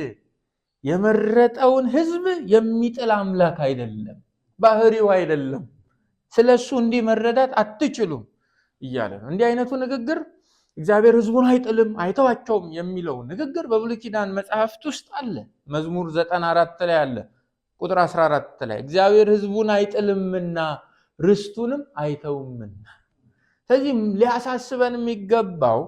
የመረጠውን ሕዝብ የሚጥል አምላክ አይደለም፣ ባህሪው አይደለም። ስለሱ እንዲህ መረዳት አትችሉም እያለ ነው። እንዲህ አይነቱ ንግግር እግዚአብሔር ህዝቡን አይጥልም አይተዋቸውም የሚለው ንግግር በብሉይ ኪዳን መጽሐፍት ውስጥ አለ። መዝሙር 94 ላይ አለ ቁጥር 14 ላይ እግዚአብሔር ህዝቡን አይጥልምና ርስቱንም አይተውምና። ስለዚህ ሊያሳስበን የሚገባው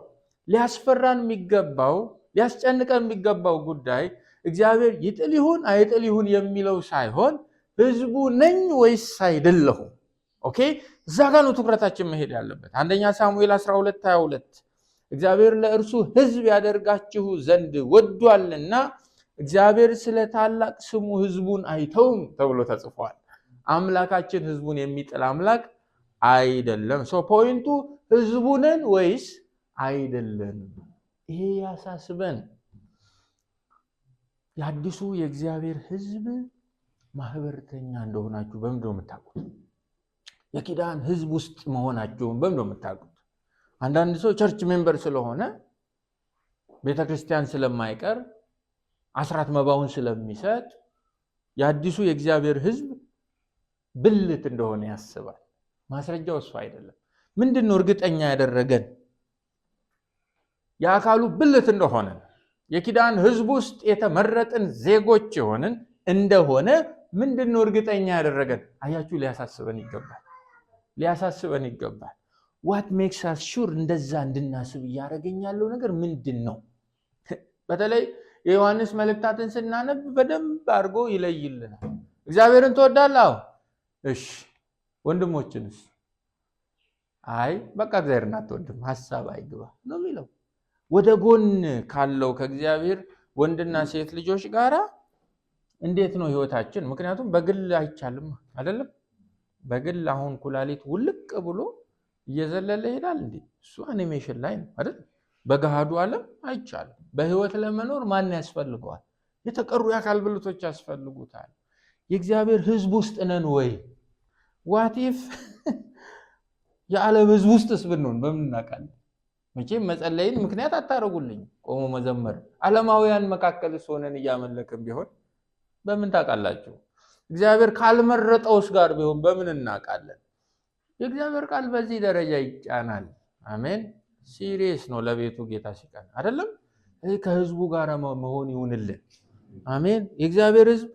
ሊያስፈራን የሚገባው ሊያስጨንቀን የሚገባው ጉዳይ እግዚአብሔር ይጥል ይሁን አይጥል ይሁን የሚለው ሳይሆን ህዝቡ ነኝ ወይስ አይደለሁም። ኦኬ እዛ ጋር ነው ትኩረታችን መሄድ ያለበት። አንደኛ ሳሙኤል 12:22 እግዚአብሔር ለእርሱ ህዝብ ያደርጋችሁ ዘንድ ወዷልና እግዚአብሔር ስለ ታላቅ ስሙ ህዝቡን አይተውም ተብሎ ተጽፏል። አምላካችን ህዝቡን የሚጥል አምላክ አይደለም። ፖይንቱ ህዝቡ ነን ወይስ አይደለም? ይሄ ያሳስበን። የአዲሱ የእግዚአብሔር ህዝብ ማህበርተኛ እንደሆናችሁ በምንድን ነው የምታውቁት? የኪዳን ህዝብ ውስጥ መሆናችሁን በምንድን ነው የምታውቁት? አንዳንድ ሰው ቸርች ሜምበር ስለሆነ ቤተክርስቲያን ስለማይቀር አስራት መባውን ስለሚሰጥ የአዲሱ የእግዚአብሔር ህዝብ ብልት እንደሆነ ያስባል። ማስረጃው እሱ አይደለም። ምንድነው እርግጠኛ ያደረገን? የአካሉ ብልት እንደሆነ የኪዳን ህዝብ ውስጥ የተመረጥን ዜጎች የሆንን እንደሆነ ምንድነው እርግጠኛ ያደረገን? አያችሁ፣ ሊያሳስበን ይገባል። what makes us sure እንደዛ እንድናስብ እያደረገኝ ያለው ነገር ምንድነው? በተለይ የዮሐንስ መልእክታትን ስናነብ በደንብ አድርጎ ይለይልናል። እግዚአብሔርን ትወዳለህ? እሺ። ወንድሞችንስ? አይ በቃ እግዚአብሔርን አትወድም፣ ሐሳብ አይግባ ነው የሚለው። ወደ ጎን ካለው ከእግዚአብሔር ወንድና ሴት ልጆች ጋራ እንዴት ነው ህይወታችን? ምክንያቱም በግል አይቻልም አይደለም። በግል አሁን ኩላሊት ውልቅ ብሎ እየዘለለ ይሄዳል እንዴ? እሱ አኒሜሽን ላይ ነው አይደል? በገሃዱ ዓለም አይቻልም። በህይወት ለመኖር ማን ያስፈልገዋል? የተቀሩ የአካል ብልቶች ያስፈልጉታል። የእግዚአብሔር ህዝብ ውስጥ ነን ወይ? ዋት ኢፍ የዓለም ህዝብ ውስጥስ ብንሆን በምን እናውቃለን? መቼም መጸለይን ምክንያት አታረጉልኝ። ቆሞ መዘመር ዓለማውያን መካከልስ ሆነን እያመለክን ቢሆን በምን ታውቃላችሁ? እግዚአብሔር ካልመረጠውስ ጋር ቢሆን በምን እናውቃለን? የእግዚአብሔር ቃል በዚህ ደረጃ ይጫናል። አሜን። ሲሪየስ ነው ለቤቱ ጌታ ሲቀን አይደለም። ከህዝቡ ጋር መሆን ይሁንልን። አሜን። የእግዚአብሔር ህዝብ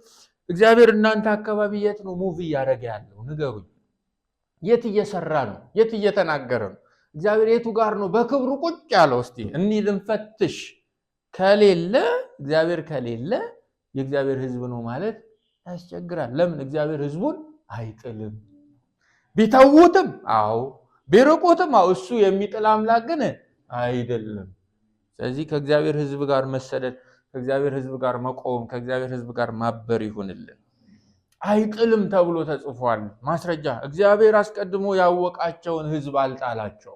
እግዚአብሔር እናንተ አካባቢ የት ነው ሙቭ እያደረገ ያለው? ንገሩኝ። የት እየሰራ ነው? የት እየተናገረ ነው? እግዚአብሔር የቱ ጋር ነው በክብሩ ቁጭ ያለው? እስቲ እንሂድ እንፈትሽ። ከሌለ እግዚአብሔር ከሌለ የእግዚአብሔር ህዝብ ነው ማለት ያስቸግራል። ለምን? እግዚአብሔር ህዝቡን አይጥልም። ቢተውትም አዎ፣ ቢርቁትም አዎ፣ እሱ የሚጥል አምላክ ግን አይደለም። ስለዚህ ከእግዚአብሔር ህዝብ ጋር መሰደድ፣ ከእግዚአብሔር ህዝብ ጋር መቆም፣ ከእግዚአብሔር ህዝብ ጋር ማበር ይሁንልን። አይጥልም ተብሎ ተጽፏል። ማስረጃ፣ እግዚአብሔር አስቀድሞ ያወቃቸውን ህዝብ አልጣላቸው።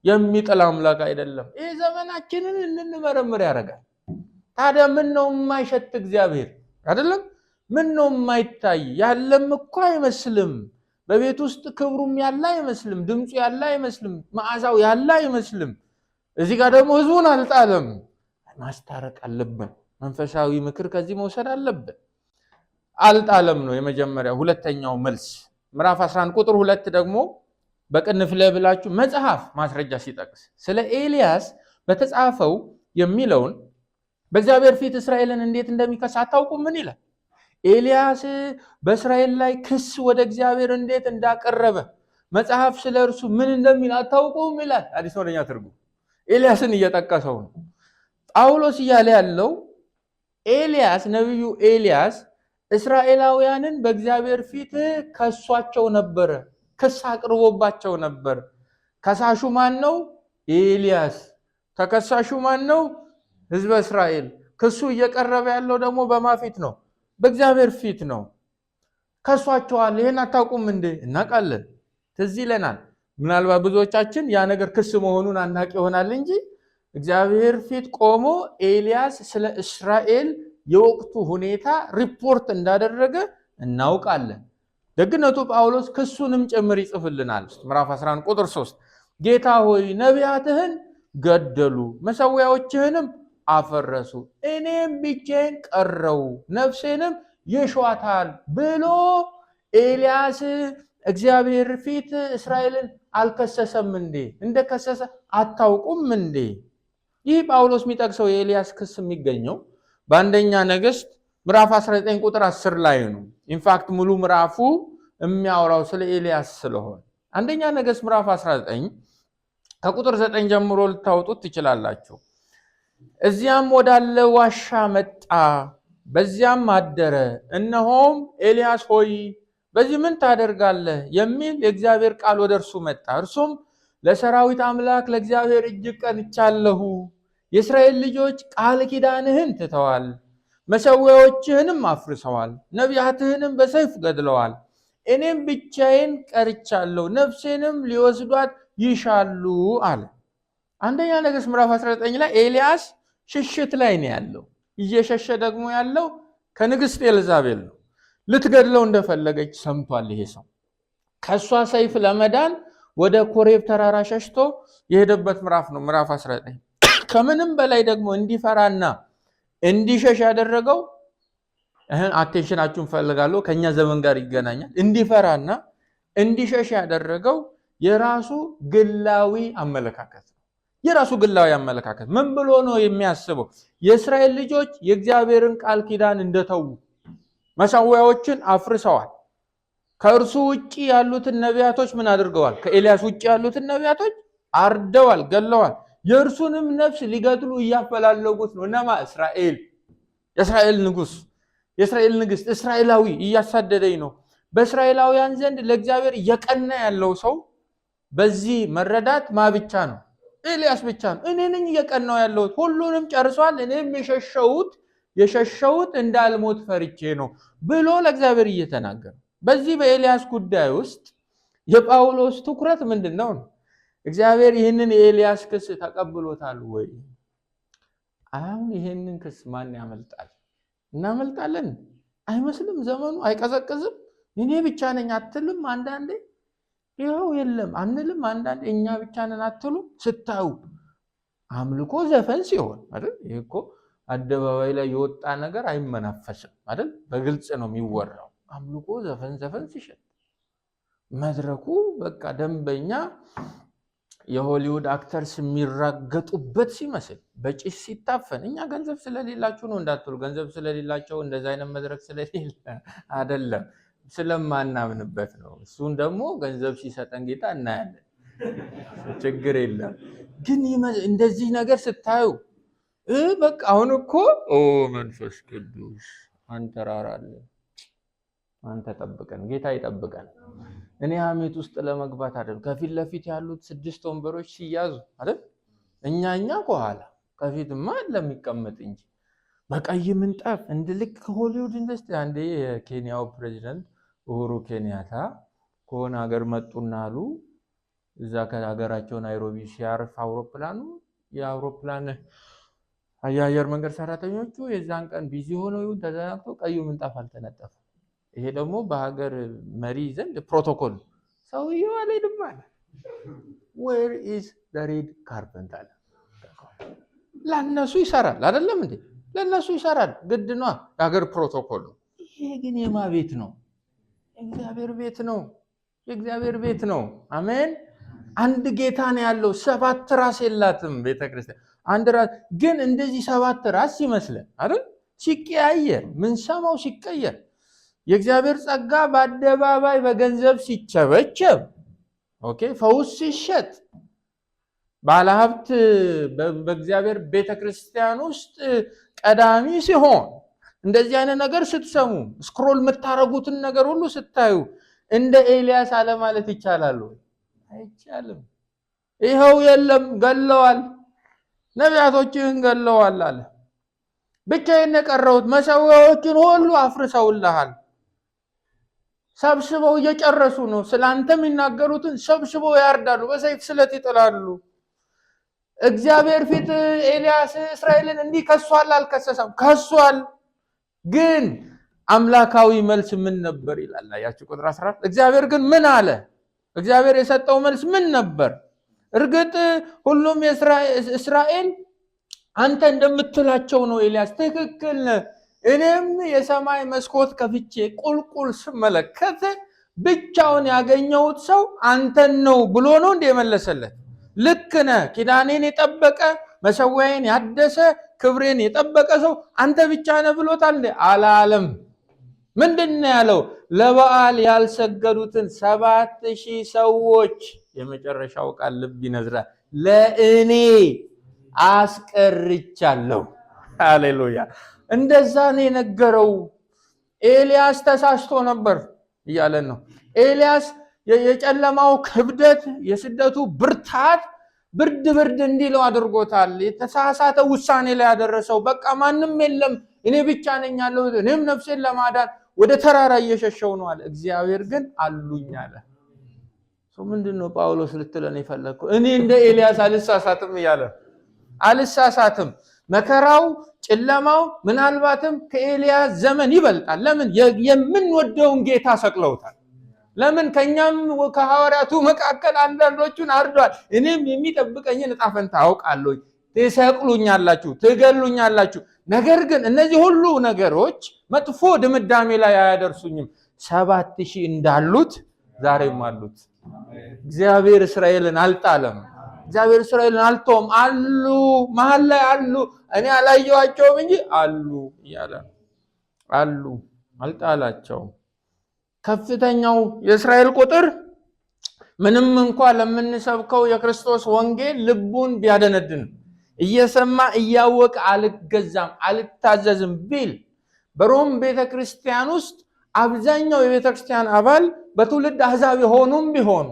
የሚጥል አምላክ አይደለም። ይህ ዘመናችንን እንመረምር ያደርጋል። ታዲያ ምን ነው የማይሸት እግዚአብሔር አይደለም? ምን ነው የማይታይ? ያለም እኮ አይመስልም። በቤት ውስጥ ክብሩም ያለ አይመስልም። ድምፁ ያለ አይመስልም። መዓዛው ያለ አይመስልም። እዚህ ጋር ደግሞ ህዝቡን አልጣለም። ማስታረቅ አለብን። መንፈሳዊ ምክር ከዚህ መውሰድ አለብን። አልጣለም ነው የመጀመሪያ። ሁለተኛው መልስ ምዕራፍ 11 ቁጥር 2 ደግሞ በቅንፍ ላይ ብላችሁ መጽሐፍ ማስረጃ ሲጠቅስ ስለ ኤልያስ በተጻፈው የሚለውን በእግዚአብሔር ፊት እስራኤልን እንዴት እንደሚከስ አታውቁም? ምን ይላል? ኤልያስ በእስራኤል ላይ ክስ ወደ እግዚአብሔር እንዴት እንዳቀረበ መጽሐፍ ስለ እርሱ ምን እንደሚል አታውቁም ይላል። አዲስ ወደኛ ትርጉም ኤልያስን እየጠቀሰው ነው። ጳውሎስ እያለ ያለው ኤልያስ ነብዩ ኤልያስ እስራኤላውያንን በእግዚአብሔር ፊት ከሷቸው ነበር፣ ክስ አቅርቦባቸው ነበር። ከሳሹ ማን ነው? ኤልያስ። ተከሳሹ ማን ነው? ህዝበ እስራኤል። ክሱ እየቀረበ ያለው ደግሞ በማፊት ነው? በእግዚአብሔር ፊት ነው። ከሷቸዋል። ይሄን አታውቁም እንዴ? እናውቃለን፣ ትዝ ይለናል። ምናልባት ብዙዎቻችን ያ ነገር ክስ መሆኑን አናውቅ ይሆናል እንጂ እግዚአብሔር ፊት ቆሞ ኤልያስ ስለ እስራኤል የወቅቱ ሁኔታ ሪፖርት እንዳደረገ እናውቃለን። ደግነቱ ጳውሎስ ክሱንም ጭምር ይጽፍልናል። ምዕራፍ 11 ቁጥር 3 ጌታ ሆይ ነቢያትህን ገደሉ፣ መሠዊያዎችህንም አፈረሱ፣ እኔም ብቻዬን ቀረው፣ ነፍሴንም ይሿታል ብሎ ኤልያስ እግዚአብሔር ፊት እስራኤልን አልከሰሰም እንዴ? እንደከሰሰ አታውቁም እንዴ? ይህ ጳውሎስ የሚጠቅሰው የኤልያስ ክስ የሚገኘው በአንደኛ ነገሥት ምዕራፍ 19 ቁጥር 10 ላይ ነው። ኢንፋክት ሙሉ ምዕራፉ የሚያወራው ስለ ኤልያስ ስለሆነ አንደኛ ነገሥት ምዕራፍ 19 ከቁጥር 9 ጀምሮ ልታወጡት ትችላላችሁ። እዚያም ወዳለ ዋሻ መጣ፣ በዚያም አደረ። እነሆም ኤልያስ ሆይ በዚህ ምን ታደርጋለህ የሚል የእግዚአብሔር ቃል ወደ እርሱ መጣ። እርሱም ለሰራዊት አምላክ ለእግዚአብሔር እጅግ ቀንቻለሁ። የእስራኤል ልጆች ቃል ኪዳንህን ትተዋል፣ መሠዊያዎችህንም አፍርሰዋል፣ ነቢያትህንም በሰይፍ ገድለዋል። እኔም ብቻዬን ቀርቻለሁ፣ ነፍሴንም ሊወስዷት ይሻሉ አለ። አንደኛ ነገሥት ምዕራፍ 19 ላይ ኤልያስ ሽሽት ላይ ነው ያለው። እየሸሸ ደግሞ ያለው ከንግሥት ኤልዛቤል ነው። ልትገድለው እንደፈለገች ሰምቷል። ይሄ ሰው ከሷ ሰይፍ ለመዳን ወደ ኮሬብ ተራራ ሸሽቶ የሄደበት ምዕራፍ ነው ምዕራፍ 19። ከምንም በላይ ደግሞ እንዲፈራና እንዲሸሽ ያደረገው አቴንሽናችሁን ፈልጋለሁ፣ ከኛ ዘመን ጋር ይገናኛል። እንዲፈራና እንዲሸሽ ያደረገው የራሱ ግላዊ አመለካከት ነው። የራሱ ግላዊ አመለካከት ምን ብሎ ነው የሚያስበው? የእስራኤል ልጆች የእግዚአብሔርን ቃል ኪዳን እንደተዉ መሠዊያዎችን አፍርሰዋል። ከእርሱ ውጪ ያሉትን ነቢያቶች ምን አድርገዋል? ከኤልያስ ውጪ ያሉትን ነቢያቶች አርደዋል፣ ገለዋል። የእርሱንም ነፍስ ሊገድሉ እያፈላለጉት ነው። እነማ? እስራኤል፣ የእስራኤል ንጉሥ፣ የእስራኤል ንግሥት፣ እስራኤላዊ እያሳደደኝ ነው። በእስራኤላውያን ዘንድ ለእግዚአብሔር እየቀና ያለው ሰው በዚህ መረዳት ማ ብቻ ነው? ኤልያስ ብቻ ነው። እኔ ነኝ እየቀናው ያለሁት፣ ሁሉንም ጨርሷል፣ እኔም የሸሸሁት እንዳልሞት ፈርቼ ነው ብሎ ለእግዚአብሔር እየተናገረ። በዚህ በኤልያስ ጉዳይ ውስጥ የጳውሎስ ትኩረት ምንድን ነው? እግዚአብሔር ይህንን የኤልያስ ክስ ተቀብሎታል ወይ? አሁን ይህንን ክስ ማን ያመልጣል? እናመልጣለን? አይመስልም። ዘመኑ አይቀዘቅዝም። እኔ ብቻ ነኝ አትልም? አንዳንዴ ይኸው የለም አንልም? አንዳንዴ እኛ ብቻ ነን አትሉም? ስታዩ አምልኮ ዘፈን ሲሆን አይደል? ይሄ እኮ አደባባይ ላይ የወጣ ነገር አይመናፈስም አይደል? በግልጽ ነው የሚወራው። አምልኮ ዘፈን ሲሸጥ መድረኩ በቃ ደንበኛ የሆሊውድ አክተርስ የሚራገጡበት ሲመስል በጭስ ሲታፈን፣ እኛ ገንዘብ ስለሌላችሁ ነው እንዳትሉ፣ ገንዘብ ስለሌላቸው እንደዛ አይነት መድረክ ስለሌለ አይደለም፣ ስለማናምንበት ነው። እሱን ደግሞ ገንዘብ ሲሰጠን ጌታ እናያለን፣ ችግር የለም። ግን እንደዚህ ነገር ስታዩ በቃ አሁን እኮ መንፈስ ቅዱስ አንተራራለ፣ አንተ ጠብቀን፣ ጌታ ይጠብቀን። እኔ ሐሜት ውስጥ ለመግባት አይደል፣ ከፊት ለፊት ያሉት 6 ወንበሮች ሲያዙ አይደል፣ እኛ ከኋላ ከፊትማ ለሚቀመጥ እንጂ በቀይ ምንጣፍ እንድልክ ከሆሊውድ ኢንዱስትሪ። አንዴ የኬንያው ፕሬዚዳንት ኡሁሩ ኬንያታ ከሆነ ሀገር መጡና አሉ፣ እዛ ከሀገራቸው ናይሮቢ ሲያርፍ አውሮፕላኑ የአውሮፕላን አየር መንገድ ሰራተኞቹ የዛን ቀን ቢዚ ሆነው ይሁን ተዘናግተው ቀዩ ምንጣፍ አልተነጠፈም። ይሄ ደግሞ በሀገር መሪ ዘንድ ፕሮቶኮል። ሰውየው አልሄድም አለ። ዌር ኢዝ ዘ ሬድ ካርፔት አለ። ለነሱ ይሰራል አይደለም እንዴ? ለነሱ ይሰራል፣ ግድ ነው፣ የሀገር ፕሮቶኮል ነው። ይሄ ግን የማ ቤት ነው? የእግዚአብሔር ቤት ነው። የእግዚአብሔር ቤት ነው። አሜን። አንድ ጌታ ነው ያለው። 7 ራስ የላትም ቤተክርስቲያን። አንድ ራስ ግን እንደዚህ 7 ራስ ይመስላል አይደል? ሲቀያየር ምን ሰማው ሲቀየር የእግዚአብሔር ጸጋ በአደባባይ በገንዘብ ሲቸበቸብ፣ ኦኬ፣ ፈውስ ሲሸጥ፣ ባለሀብት በእግዚአብሔር ቤተክርስቲያን ውስጥ ቀዳሚ ሲሆን፣ እንደዚህ አይነት ነገር ስትሰሙ፣ ስክሮል የምታረጉትን ነገር ሁሉ ስታዩ እንደ ኤልያስ አለ ማለት ይቻላል ወይ? አይቻልም። ይኸው የለም ገለዋል፣ ነቢያቶችህን ገለዋል አለ። ብቻዬን የቀረሁት መሠዊያዎችን ሁሉ አፍርሰውልሃል። ሰብስበው እየጨረሱ ነው። ስላንተ የሚናገሩትን ሰብስበው ያርዳሉ፣ በሰይፍ ስለት ይጥላሉ። እግዚአብሔር ፊት ኤልያስ እስራኤልን እንዲህ ከሷል አልከሰሰም? ከሷል። ግን አምላካዊ መልስ ምን ነበር ይላል። ያቺ ቁጥር 14 እግዚአብሔር ግን ምን አለ? እግዚአብሔር የሰጠው መልስ ምን ነበር? እርግጥ ሁሉም እስራኤል አንተ እንደምትላቸው ነው ኤልያስ፣ ትክክል ነህ። እኔም የሰማይ መስኮት ከፍቼ ቁልቁል ስመለከት ብቻውን ያገኘሁት ሰው አንተን ነው ብሎ ነው እንደ መለሰለት። ልክ ነህ፣ ኪዳኔን የጠበቀ መሰዊያዬን ያደሰ ክብሬን የጠበቀ ሰው አንተ ብቻ ነህ ብሎታል አላለም። ምንድነው ያለው? ለበዓል ያልሰገዱትን 7000 ሰዎች የመጨረሻው ቃል ልብ ይነዝራል፣ ለእኔ አስቀርቻለሁ። ሃሌሉያ! እንደዛ ነው የነገረው። ኤልያስ ተሳስቶ ነበር እያለን ነው። ኤልያስ የጨለማው ክብደት የስደቱ ብርታት ብርድ እንዲለው አድርጎታል። የተሳሳተ ውሳኔ ላይ ያደረሰው በቃ ማንም የለም እኔ ብቻ ነኝ ያለሁት እኔም ነፍሴን ለማዳን ወደ ተራራ እየሸሸው ነው አለ። እግዚአብሔር ግን አሉኝ አለ። ምንድነው ጳውሎስ ልትለን የፈለከው? እኔ እንደ ኤልያስ አልሳሳትም እያለ አልሳሳትም። መከራው ጨለማው ምናልባትም ከኤልያስ ዘመን ይበልጣል። ለምን? የምንወደውን ጌታ ሰቅለውታል። ለምን? ከኛም ከሐዋርያቱ መካከል አንዳንዶቹን አርዷል። እኔም የሚጠብቀኝን ዕጣ ፈንታ አውቃለሁ። ትሰቅሉኛላችሁ፣ ትገሉኛላችሁ። ነገር ግን እነዚህ ሁሉ ነገሮች መጥፎ ድምዳሜ ላይ አያደርሱኝም። 7000 እንዳሉት ዛሬም አሉት። እግዚአብሔር እስራኤልን አልጣለም። እግዚአብሔር እስራኤልን አልተውም። አሉ፣ መሃል ላይ አሉ። እኔ አላየኋቸውም እንጂ አሉ እያለ አሉ፣ አልጣላቸውም። ከፍተኛው የእስራኤል ቁጥር ምንም እንኳን ለምንሰብከው የክርስቶስ ወንጌል ልቡን ቢያደነድን እየሰማ እያወቀ አልገዛም አልታዘዝም ቢል በሮም ቤተክርስቲያን ውስጥ አብዛኛው የቤተክርስቲያን አባል በትውልድ አሕዛብ የሆኑም ቢሆኑ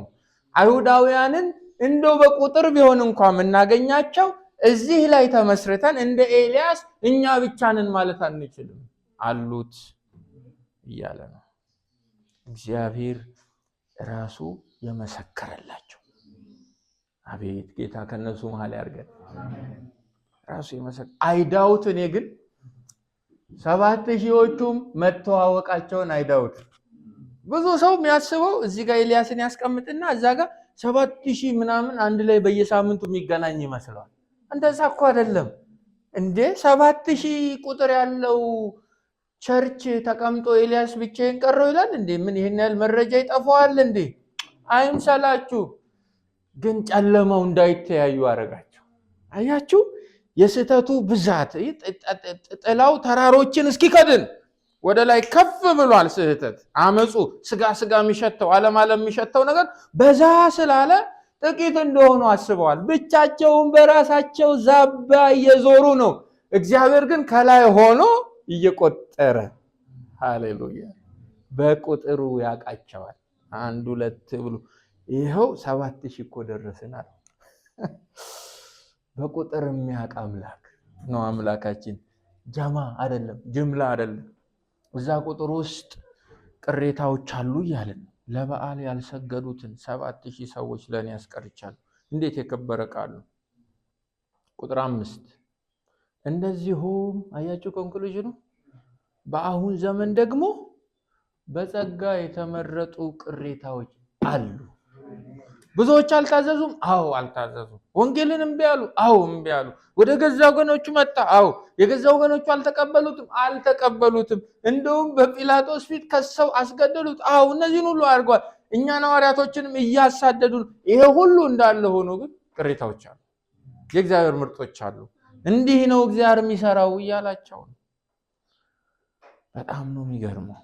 አይሁዳውያንን እንደው በቁጥር ቢሆን እንኳን የምናገኛቸው እዚህ ላይ ተመስርተን እንደ ኤልያስ እኛ ብቻ ነን ማለት አንችልም። አሉት እያለ ነው። እግዚአብሔር ራሱ የመሰከረላቸው። አቤት ጌታ ከነሱ መሃል ያርገን። ራሱ የመሰከረ አይዳውት። እኔ ግን 7000ዎቹም መተዋወቃቸውን አይዳውት። ብዙ ሰው የሚያስበው እዚህ ጋር ኤልያስን ያስቀምጥና እዛ ጋር 7000 ምናምን አንድ ላይ በየሳምንቱ የሚገናኝ ይመስላል። እንደዛ እኮ አይደለም እንዴ! 7000 ቁጥር ያለው ቸርች ተቀምጦ ኤልያስ ብቻዬን ቀረው ይላል እንዴ? ምን ይሄን ያህል መረጃ ይጠፋዋል እንዴ? አይምሰላችሁ። ግን ጨለማው እንዳይተያዩ አረጋቸው። አያችሁ የስህተቱ ብዛት። ጥላው ተራሮችን እስኪከድን ወደ ላይ ከፍ ብሏል። ስህተት፣ አመፁ፣ ስጋ የሚሸተው ዓለም የሚሸተው ነገር በዛ ስላለ ጥቂት እንደሆኑ አስበዋል። ብቻቸውን በራሳቸው ዛባ እየዞሩ ነው። እግዚአብሔር ግን ከላይ ሆኖ እየቆጠረ ሃሌሉያ በቁጥሩ ያቃቸዋል። 1 2 ብሎ ይሄው 7000 እኮ ደረስናል። በቁጥር የሚያውቅ አምላክ ነው አምላካችን። ጀማ አይደለም፣ ጅምላ አይደለም። እዛ ቁጥር ውስጥ ቅሬታዎች አሉ እያለን ለበዓል ያልሰገዱትን 7000 ሰዎች ለኔ ያስቀርቻለሁ። እንዴት የከበረ ቃል ነው። ቁጥር 5 እንደዚሁም አያችሁ ኮንክሉዥኑ በአሁን ዘመን ደግሞ በጸጋ የተመረጡ ቅሬታዎች አሉ። ብዙዎች አልታዘዙም። አዎ አልታዘዙም። ወንጌልን እምቢ አሉ። አዎ እምቢ አሉ። ወደ ገዛ ወገኖቹ መጣ። አዎ የገዛ ወገኖቹ አልተቀበሉትም። እንደውም በጲላጦስ ፊት ከሰው አስገደሉት። አዎ እነዚህን ሁሉ አድርጓል። እኛን ሐዋርያቶችንም እያሳደዱ። ይሄ ሁሉ እንዳለ ሆኖ ግን ቅሬታዎች አሉ። የእግዚአብሔር ምርጦች አሉ። እንዲህ ነው እግዚአብሔር የሚሰራው እያላቸው ነው። በጣም ነው የሚገርመው።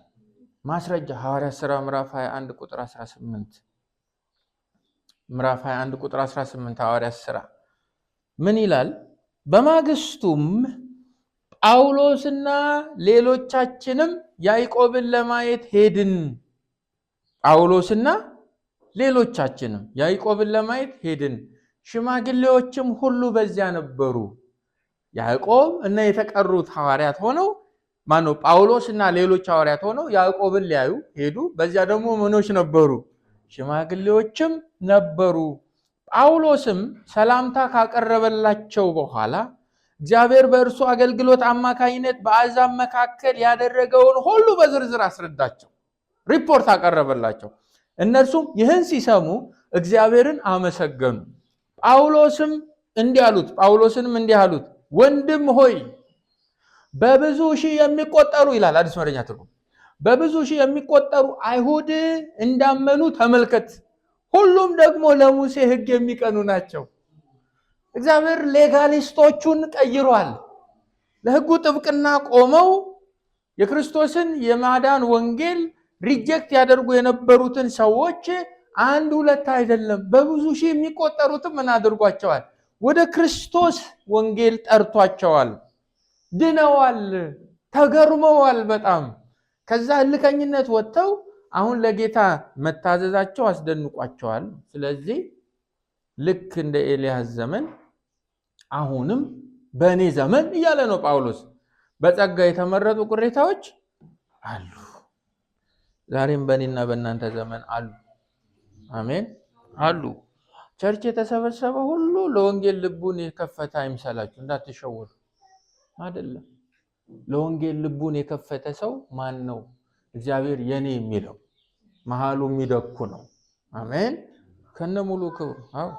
ማስረጃ ሐዋርያት ሥራ ምዕራፍ 21 ቁጥር 18 ምዕራፍ 21 ቁጥር 18 ሐዋርያት ሥራ ምን ይላል? በማግስቱም ጳውሎስና ሌሎቻችንም ያዕቆብን ለማየት ሄድን። ጳውሎስና ሌሎቻችንም ያዕቆብን ለማየት ሄድን። ሽማግሌዎችም ሁሉ በዚያ ነበሩ። ያዕቆብ እና የተቀሩት ሐዋርያት ሆነው ጳውሎስ እና ሌሎች ሐዋርያት ሆነው ያዕቆብን ሊያዩ ሄዱ። በዚያ ደግሞ ምኖች ነበሩ? ሽማግሌዎችም ነበሩ። ጳውሎስም ሰላምታ ካቀረበላቸው በኋላ እግዚአብሔር በእርሱ አገልግሎት አማካኝነት በአሕዛብ መካከል ያደረገውን ሁሉ በዝርዝር አስረዳቸው፣ ሪፖርት አቀረበላቸው። እነርሱም ይህን ሲሰሙ እግዚአብሔርን አመሰገኑ። ጳውሎስንም እንዲህ አሉት፣ ወንድም ሆይ በብዙ ሺህ የሚቆጠሩ ይላል አዲስ መደበኛ ትርጉም፣ በብዙ ሺህ የሚቆጠሩ አይሁድ እንዳመኑ ተመልከት። ሁሉም ደግሞ ለሙሴ ሕግ የሚቀኑ ናቸው። እግዚአብሔር ሌጋሊስቶቹን ቀይሯል። ለሕጉ ጥብቅና ቆመው የክርስቶስን የማዳን ወንጌል ሪጀክት ያደርጉ የነበሩትን ሰዎች አንድ ሁለት አይደለም በብዙ ሺህ የሚቆጠሩትን ምን አድርጓቸዋል? ወደ ክርስቶስ ወንጌል ጠርቷቸዋል። ድነዋል፣ ተገርመዋል በጣም። ከዛ እልከኝነት ወጥተው አሁን ለጌታ መታዘዛቸው አስደንቋቸዋል። ስለዚህ ልክ እንደ ኤልያስ ዘመን አሁንም በእኔ ዘመን እያለ ነው ጳውሎስ፣ በጸጋ የተመረጡ ቅሬታዎች አሉ። ዛሬም በእኔና በእናንተ ዘመን አሉ። አሜን አሉ። ቸርች የተሰበሰበ ሁሉ ለወንጌል ልቡን የከፈተ አይምሰላችሁ፣ እንዳትሸወዱ። አይደለም። ለወንጌል ልቡን የከፈተ ሰው ማን ነው? እግዚአብሔር የኔ የሚለው መሃሉ የሚደኩ ነው። አሜን ከነ ሙሉ ክብሩ። አዎ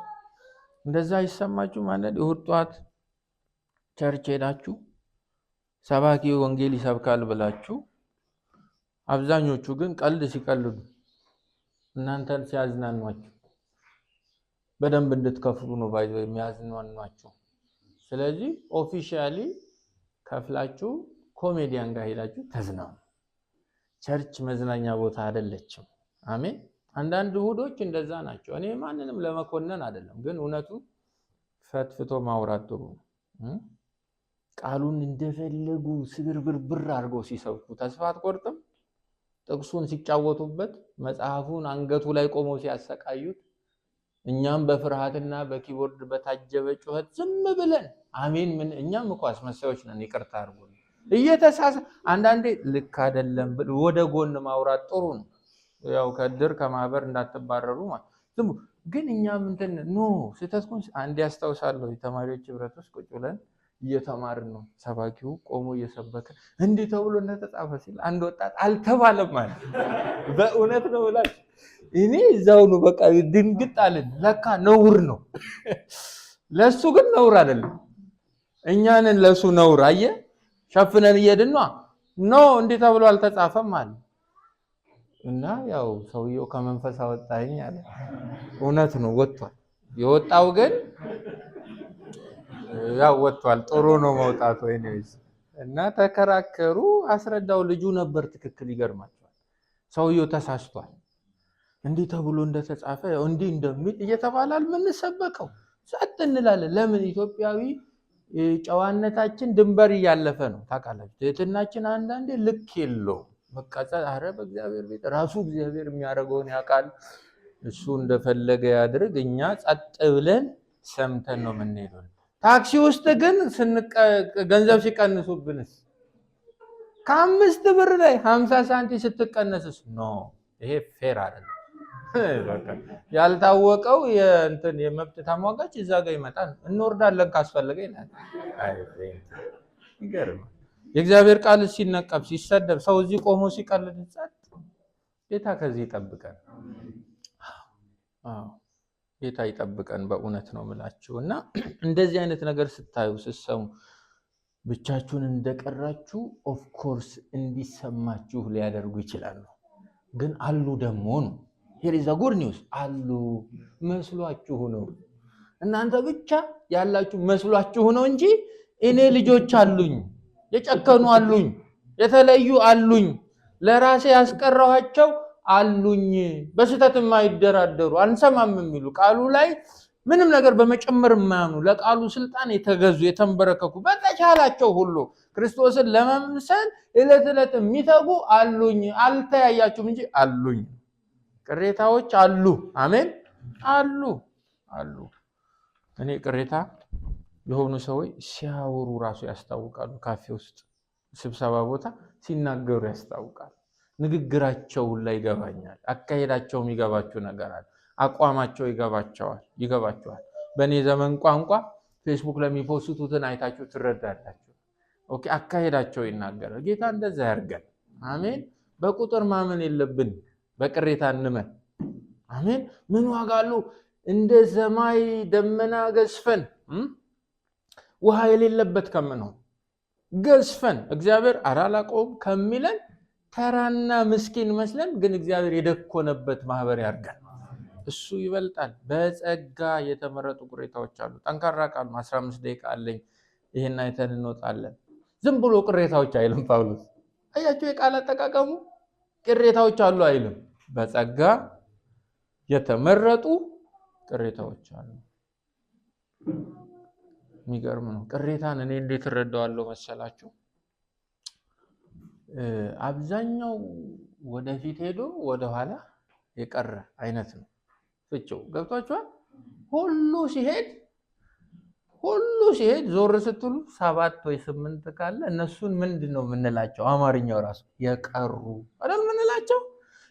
እንደዛ ይሰማችሁ ማለት እሑድ ጠዋት ቸርች ሄዳችሁ ሰባኪ ወንጌል ይሰብካል ብላችሁ፣ አብዛኞቹ ግን ቀልድ ሲቀልዱ እናንተን ሲያዝናኗችሁ በደንብ እንድትከፍሉ ነው ባይዘው የሚያዝናኗችሁ። ስለዚህ ኦፊሻሊ ከፍላችሁ ኮሜዲያን ጋር ሄዳችሁ ተዝናኑ። ቸርች መዝናኛ ቦታ አይደለችም። አሜን። አንዳንድ እሑዶች እንደዛ ናቸው። እኔ ማንንም ለመኮነን አይደለም፣ ግን እውነቱ ፈትፍቶ ማውራት ጥሩ ነው። ቃሉን እንደፈለጉ ስብርብር አድርገው ሲሰብኩ ተስፋ አትቆርጥም። ጥቅሱን ሲጫወቱበት፣ መጽሐፉን አንገቱ ላይ ቆመው ሲያሰቃዩት፣ እኛም በፍርሃትና በኪቦርድ በታጀበ ጩኸት ዝም ብለን አሜን ምን እኛም እኮ አስመሳዮች ነን፣ ይቅርታ አድርጉ እየተሳሰ አንዳንዴ ልክ አይደለም ወደ ጎን ማውራት ጥሩ ነው። ያው ከድር ከማህበር እንዳትባረሩ ማለት ዝም ግን እኛም እንትን ኖ ስህተትኩን አንድ ያስታውሳለሁ። የተማሪዎች ህብረት ውስጥ ቁጭ ብለን እየተማርን ነው። ሰባኪው ቆሞ እየሰበከ እንዲህ ተብሎ እንደተጻፈ ሲል አንድ ወጣት አልተባለም ማለት በእውነት ነው ብላ እኔ እዛው ነው በቃ ድንግጥ አለን። ለካ ነውር ነው፣ ለሱ ግን ነውር አይደለም። እኛንን ለሱ ነውር አየ ሸፍነን እየድን ኖ እንዲህ ተብሎ አልተጻፈም ማለት እና ያው ሰውየው ከመንፈስ አወጣኝ አለ። እውነት ነው ወጥቷል። የወጣው ግን ያው ወጥቷል። ጥሩ ነው መውጣቱ። ወይኔስ እና ተከራከሩ። አስረዳው። ልጁ ነበር ትክክል። ይገርማቸዋል። ሰውየው ተሳስቷል። እንዲህ ተብሎ እንደተጻፈ ያው እንዲህ እንደሚል እየተባላል የምንሰበከው ጸጥ እንላለን። ለምን? ኢትዮጵያዊ ጨዋነታችን ድንበር እያለፈ ነው። ታውቃላችሁ፣ ትህትናችን አንዳንዴ ልክ የለውም። መቀጸል አረ በእግዚአብሔር ቤት ራሱ እግዚአብሔር የሚያደርገውን ያውቃል። እሱ እንደፈለገ ያድርግ። እኛ ጸጥ ብለን ሰምተን ነው የምንሄደው። ታክሲ ውስጥ ግን ገንዘብ ሲቀንሱብንስ ከ5 ብር ላይ 50 ሳንቲም ስትቀነስስ ኖ ይሄ ፌር አይደለም። በቃ ያልታወቀው የእንትን የመብት ተሟጋች እዛ ጋር ይመጣል። እንወርዳለን ካስፈለገ ይላል። ይገርም። የእግዚአብሔር ቃል ሲነቀብ ሲሰደብ ሰው እዚህ ቆሞ ሲቀልድ ጸጥ። ጌታ ከዚህ ይጠብቀን። አዎ ጌታ ይጠብቀን። በእውነት ነው የምላችሁ። እና እንደዚህ አይነት ነገር ስታዩ ስትሰሙ ብቻችሁን እንደቀራችሁ ኦፍ ኮርስ እንዲሰማችሁ ሊያደርጉ ይችላሉ። ግን አሉ ደግሞ ነው here is a good news አሉ መስሏችሁ ነው። እናንተ ብቻ ያላችሁ መስሏችሁ ነው እንጂ እኔ ልጆች አሉኝ፣ የጨከኑ አሉኝ፣ የተለዩ አሉኝ፣ ለራሴ ያስቀረኋቸው አሉኝ፣ በስተት የማይደራደሩ አንሰማም የሚሉ ቃሉ ላይ ምንም ነገር በመጨመር የማያምኑ ለቃሉ ስልጣን የተገዙ የተንበረከኩ በተቻላቸው ሁሉ ክርስቶስን ለመምሰል ዕለት ዕለት የሚተጉ አሉኝ። አልተያያችሁም እንጂ አሉኝ። ቅሬታዎች አሉ። አሜን አሉ አሉ። እኔ ቅሬታ የሆኑ ሰዎች ሲያወሩ ራሱ ያስታውቃሉ። ካፌ ውስጥ ስብሰባ ቦታ ሲናገሩ ያስታውቃል። ንግግራቸው ላይ ይገባኛል። አካሄዳቸውም ይገባችሁ ነገር አለ። አቋማቸው ይገባቸዋል። በእኔ ዘመን ቋንቋ ፌስቡክ ለሚፖስቱትን አይታችሁ ትረዳላችሁ። ኦኬ አካሄዳቸው ይናገራል። ጌታ እንደዛ ያርገን። አሜን። በቁጥር ማመን የለብን፣ በቅሬታ እንመን። አሜን። ምን ዋጋ አለው? እንደ ሰማይ ደመና ገዝፈን ውሃ የሌለበት ከምንሆን ገዝፈን እግዚአብሔር አላላቀውም ከሚለን ተራና ምስኪን መስለን ግን እግዚአብሔር የደኮነበት ማህበር ያርጋል። እሱ ይበልጣል። በጸጋ የተመረጡ ቅሬታዎች አሉ። ጠንካራ ቃል 15 ደቂቃ አለኝ። ይሄን አይተን እንወጣለን። ዝም ብሎ ቅሬታዎች አይልም ጳውሎስ። አያችሁ የቃል አጠቃቀሙ ቅሬታዎች አሉ አይልም። በጸጋ የተመረጡ ቅሬታዎች አሉ። የሚገርም ነው። ቅሬታን እኔ እንዴት እረዳዋለሁ መሰላችሁ? አብዛኛው ወደፊት ሄዶ ወደኋላ የቀረ አይነት ነው ፍቺው። ገብቷችኋል? ሁሉ ሲሄድ ዞር ስትሉ 7 ወይ 8 ካለ እነሱን ምንድነው የምንላቸው? አማርኛው ራሱ የቀሩ አይደል የምንላቸው።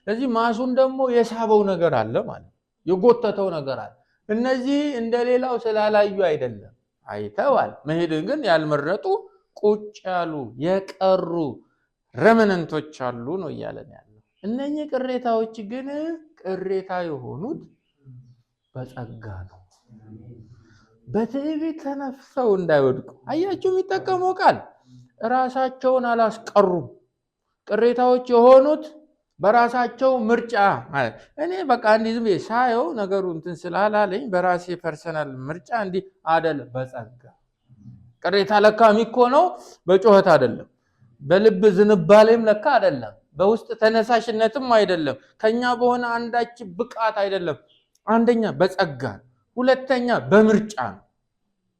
ስለዚህ ማሱን ደግሞ የሳበው ነገር አለ ማለት የጎተተው ነገር አለ። እነዚህ እንደሌላው ስላላዩ አይደለም፣ አይተዋል። መሄድን ግን ያልመረጡ ቁጭ ያሉ የቀሩ ረመነንቶች አሉ ነው እያለን ያለው። እነኚህ ቅሬታዎች ግን ቅሬታ የሆኑት በጸጋ ነው። በትዕቢት ተነፍሰው እንዳይወድቁ። አያችሁ የሚጠቀመው ቃል ራሳቸውን አላስቀሩም። ቅሬታዎች የሆኑት በራሳቸው ምርጫ ማለት እኔ በቃ እንዲህ ዝም ሳየው ነገሩ እንትን ስላላለኝ በራሴ ፐርሰናል ምርጫ እንዲህ አይደለም። በጸጋ ቅሬታ ለካ የሚኮነው በጮህት አይደለም፣ በልብ ዝንባሌም ለካ አይደለም፣ በውስጥ ተነሳሽነትም አይደለም፣ ከኛ በሆነ አንዳች ብቃት አይደለም። አንደኛ በጸጋ፣ ሁለተኛ በምርጫ ነው።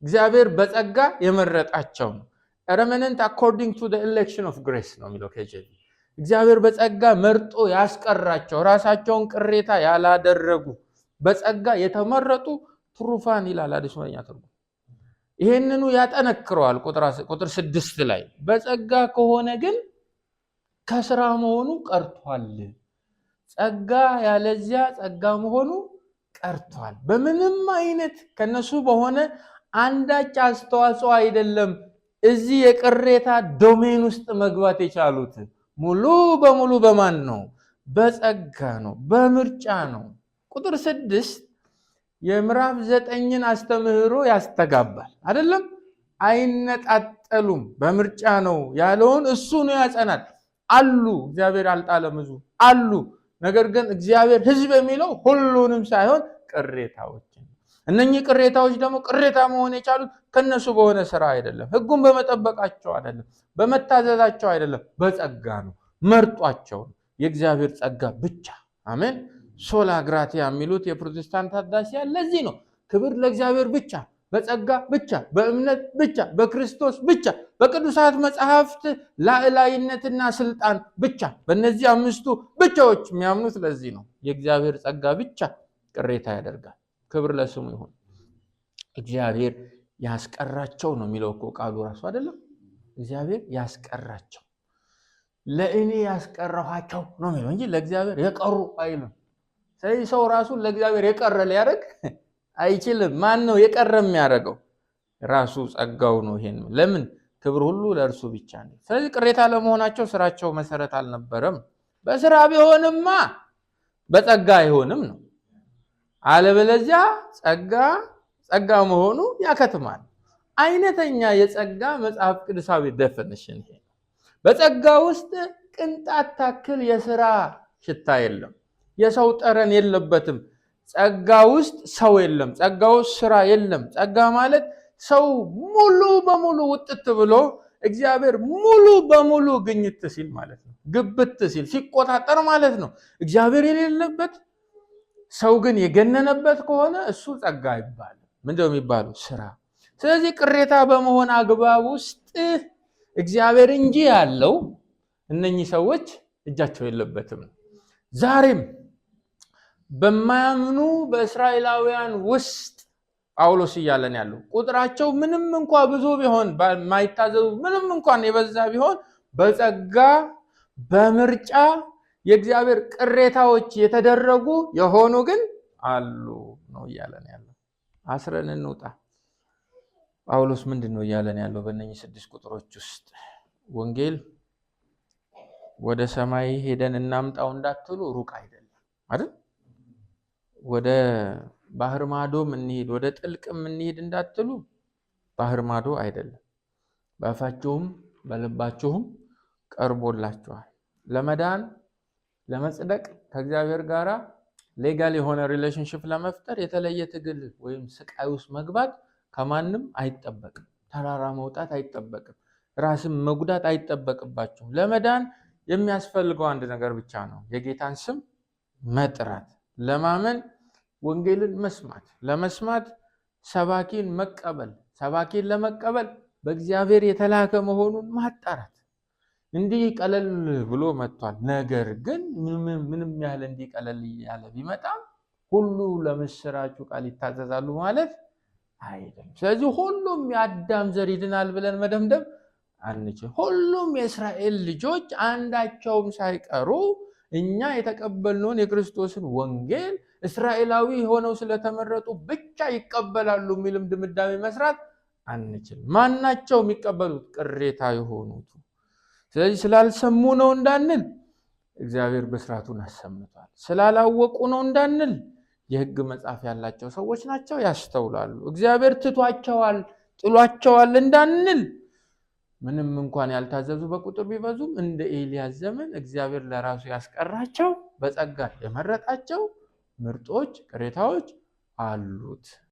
እግዚአብሔር በጸጋ የመረጣቸው ነው። ረመነንት አኮርዲንግ ቱ ዘ ኤሌክሽን ኦፍ ግሬስ ነው የሚለው ከጄቪ። እግዚአብሔር በጸጋ መርጦ ያስቀራቸው ራሳቸውን ቅሬታ ያላደረጉ በጸጋ የተመረጡ ትሩፋን ይላል አዲስ መደበኛ ትርጉም። ይሄንኑ ያጠነክረዋል ቁጥር 6 ላይ በጸጋ ከሆነ ግን ከስራ መሆኑ ቀርቷል። ጸጋ ያለዚያ ጸጋ መሆኑ ቀርቷል። በምንም አይነት ከነሱ በሆነ አንዳች አስተዋጽኦ አይደለም እዚህ የቅሬታ ዶሜን ውስጥ መግባት የቻሉት። ሙሉ በሙሉ በማን ነው? በጸጋ ነው፣ በምርጫ ነው። ቁጥር 6 የምዕራፍ 9ን አስተምህሮ ያስተጋባል አይደለም? አይነጣጠሉም፣ በምርጫ ነው ያለውን እሱ ነው ያጸናል። አሉ እግዚአብሔር አልጣለም ብዙ አሉ። ነገር ግን እግዚአብሔር ሕዝብ የሚለው ሁሉንም ሳይሆን ቅሬታዎችን። እነኚህ ቅሬታዎች ደግሞ ቅሬታ መሆን የቻሉት ከነሱ በሆነ ስራ አይደለም፣ ሕጉን በመጠበቃቸው አይደለም፣ በመታዘዛቸው አይደለም፣ በጸጋ ነው። መርጧቸው የእግዚአብሔር ጸጋ ብቻ። አሜን። ሶላ ግራቲያ የሚሉት የፕሮቴስታንት አዳሲያ ለዚህ ነው። ክብር ለእግዚአብሔር ብቻ፣ በጸጋ ብቻ፣ በእምነት ብቻ፣ በክርስቶስ ብቻ፣ በቅዱሳት መጽሐፍት ላዕላይነትና ስልጣን ብቻ፣ በእነዚህ 5ቱ ብቻዎች የሚያምኑት ለዚህ ነው። የእግዚአብሔር ጸጋ ብቻ ቅሬታ ያደርጋል። ክብር ለስሙ ይሁን። እግዚአብሔር ያስቀራቸው ነው የሚለው እኮ ቃሉ ራሱ አይደለም? እግዚአብሔር ያስቀራቸው፣ ለእኔ ያስቀረኋቸው ነው የሚለው እንጂ ለእግዚአብሔር የቀሩ አይልም። ስለዚህ ሰው ራሱን ለእግዚአብሔር የቀረ ሊያደርግ አይችልም። ማን ነው የቀረ የሚያደርገው? ራሱ ጸጋው ነው። ይሄን ለምን ክብር ሁሉ ለእርሱ ብቻ ነው። ስለዚህ ቅሬታ ለመሆናቸው ስራቸው መሰረት አልነበረም። በስራ ቢሆንማ በጸጋ አይሆንም ነው። አለበለዚያ ጸጋ መሆኑ ያከትማል። አይነተኛ የጸጋ መጽሐፍ ቅዱሳዊ ዴፊኒሽን ይሄ ነው። በጸጋ ውስጥ ቅንጣት ታክል የሥራ ሽታ የለም፣ የሰው ጠረን የለበትም። ጸጋ ውስጥ ሰው የለም፣ ጸጋ ውስጥ ስራ የለም። ጸጋ ማለት ሰው ሙሉ በሙሉ ውጥት ብሎ እግዚአብሔር ሙሉ በሙሉ ግኝት ሲል ማለት ነው። ግብት ሲል ሲቆጣጠር ማለት ነው። እግዚአብሔር የሌለበት ሰው ግን የገነነበት ከሆነ እሱ ጸጋ ይባላል። ምንድነው የሚባለው? ስራ። ስለዚህ ቅሬታ በመሆን አግባብ ውስጥ እግዚአብሔር እንጂ ያለው እነኚህ ሰዎች እጃቸው የለበትም። ዛሬም በማያምኑ በእስራኤላውያን ውስጥ ጳውሎስ እያለን ያለው ቁጥራቸው ምንም እንኳን ብዙ ቢሆን ማይታዘዙ ምንም እንኳን የበዛ ቢሆን በጸጋ በምርጫ የእግዚአብሔር ቅሬታዎች የተደረጉ የሆኑ ግን አሉ ነው እያለን ያለው። አስረን እንውጣ። ጳውሎስ ምንድን ነው እያለን ያለው በእነኚህ 6 ቁጥሮች ውስጥ? ወንጌል ወደ ሰማይ ሄደን እናምጣው እንዳትሉ ሩቅ አይደለም አይደል? ወደ ባህር ማዶም እንሂድ ወደ ጥልቅም እንሂድ እንዳትሉ ባህር ማዶ አይደለም። በአፋችሁም በልባችሁም ቀርቦላችኋል። ለመዳን ለመጽደቅ ከእግዚአብሔር ጋራ ሌጋል የሆነ ሪሌሽንሺፕ ለመፍጠር የተለየ ትግል ወይም ስቃይ ውስጥ መግባት ከማንም አይጠበቅም። ተራራ መውጣት አይጠበቅም። ራስን መጉዳት አይጠበቅባችሁም። ለመዳን የሚያስፈልገው አንድ ነገር ብቻ ነው፣ የጌታን ስም መጥራት፣ ለማመን ወንጌልን መስማት፣ ለመስማት ሰባኪን መቀበል፣ ሰባኪን ለመቀበል በእግዚአብሔር የተላከ መሆኑን ማጣራት። እንዲህ ቀለል ብሎ መጥቷል። ነገር ግን ምንም ያህል እንዲህ ቀለል ያለ ቢመጣም ሁሉ ለምስራቹ ቃል ይታዘዛሉ ማለት አይደለም። ስለዚህ ሁሉም የአዳም ዘር ይድናል ብለን መደምደም አንችልም። ሁሉም የእስራኤል ልጆች አንዳቸውም ሳይቀሩ እኛ የተቀበልነውን የክርስቶስን ወንጌል እስራኤላዊ ሆነው ስለተመረጡ ብቻ ይቀበላሉ የሚልም ድምዳሜ መስራት አንችልም። ማናቸው የሚቀበሉት? ቅሬታ የሆኑት። ስለዚህ ስላልሰሙ ነው እንዳንል እግዚአብሔር ብስራቱን አሰምቷል። ስላላወቁ ነው እንዳንል የሕግ መጽሐፍ ያላቸው ሰዎች ናቸው፣ ያስተውላሉ። እግዚአብሔር ትቷቸዋል፣ ጥሏቸዋል እንዳንል ምንም እንኳን ያልታዘዙ በቁጥር ቢበዙም እንደ ኤልያስ ዘመን እግዚአብሔር ለራሱ ያስቀራቸው በጸጋ የመረጣቸው ምርጦች ቅሬታዎች አሉት።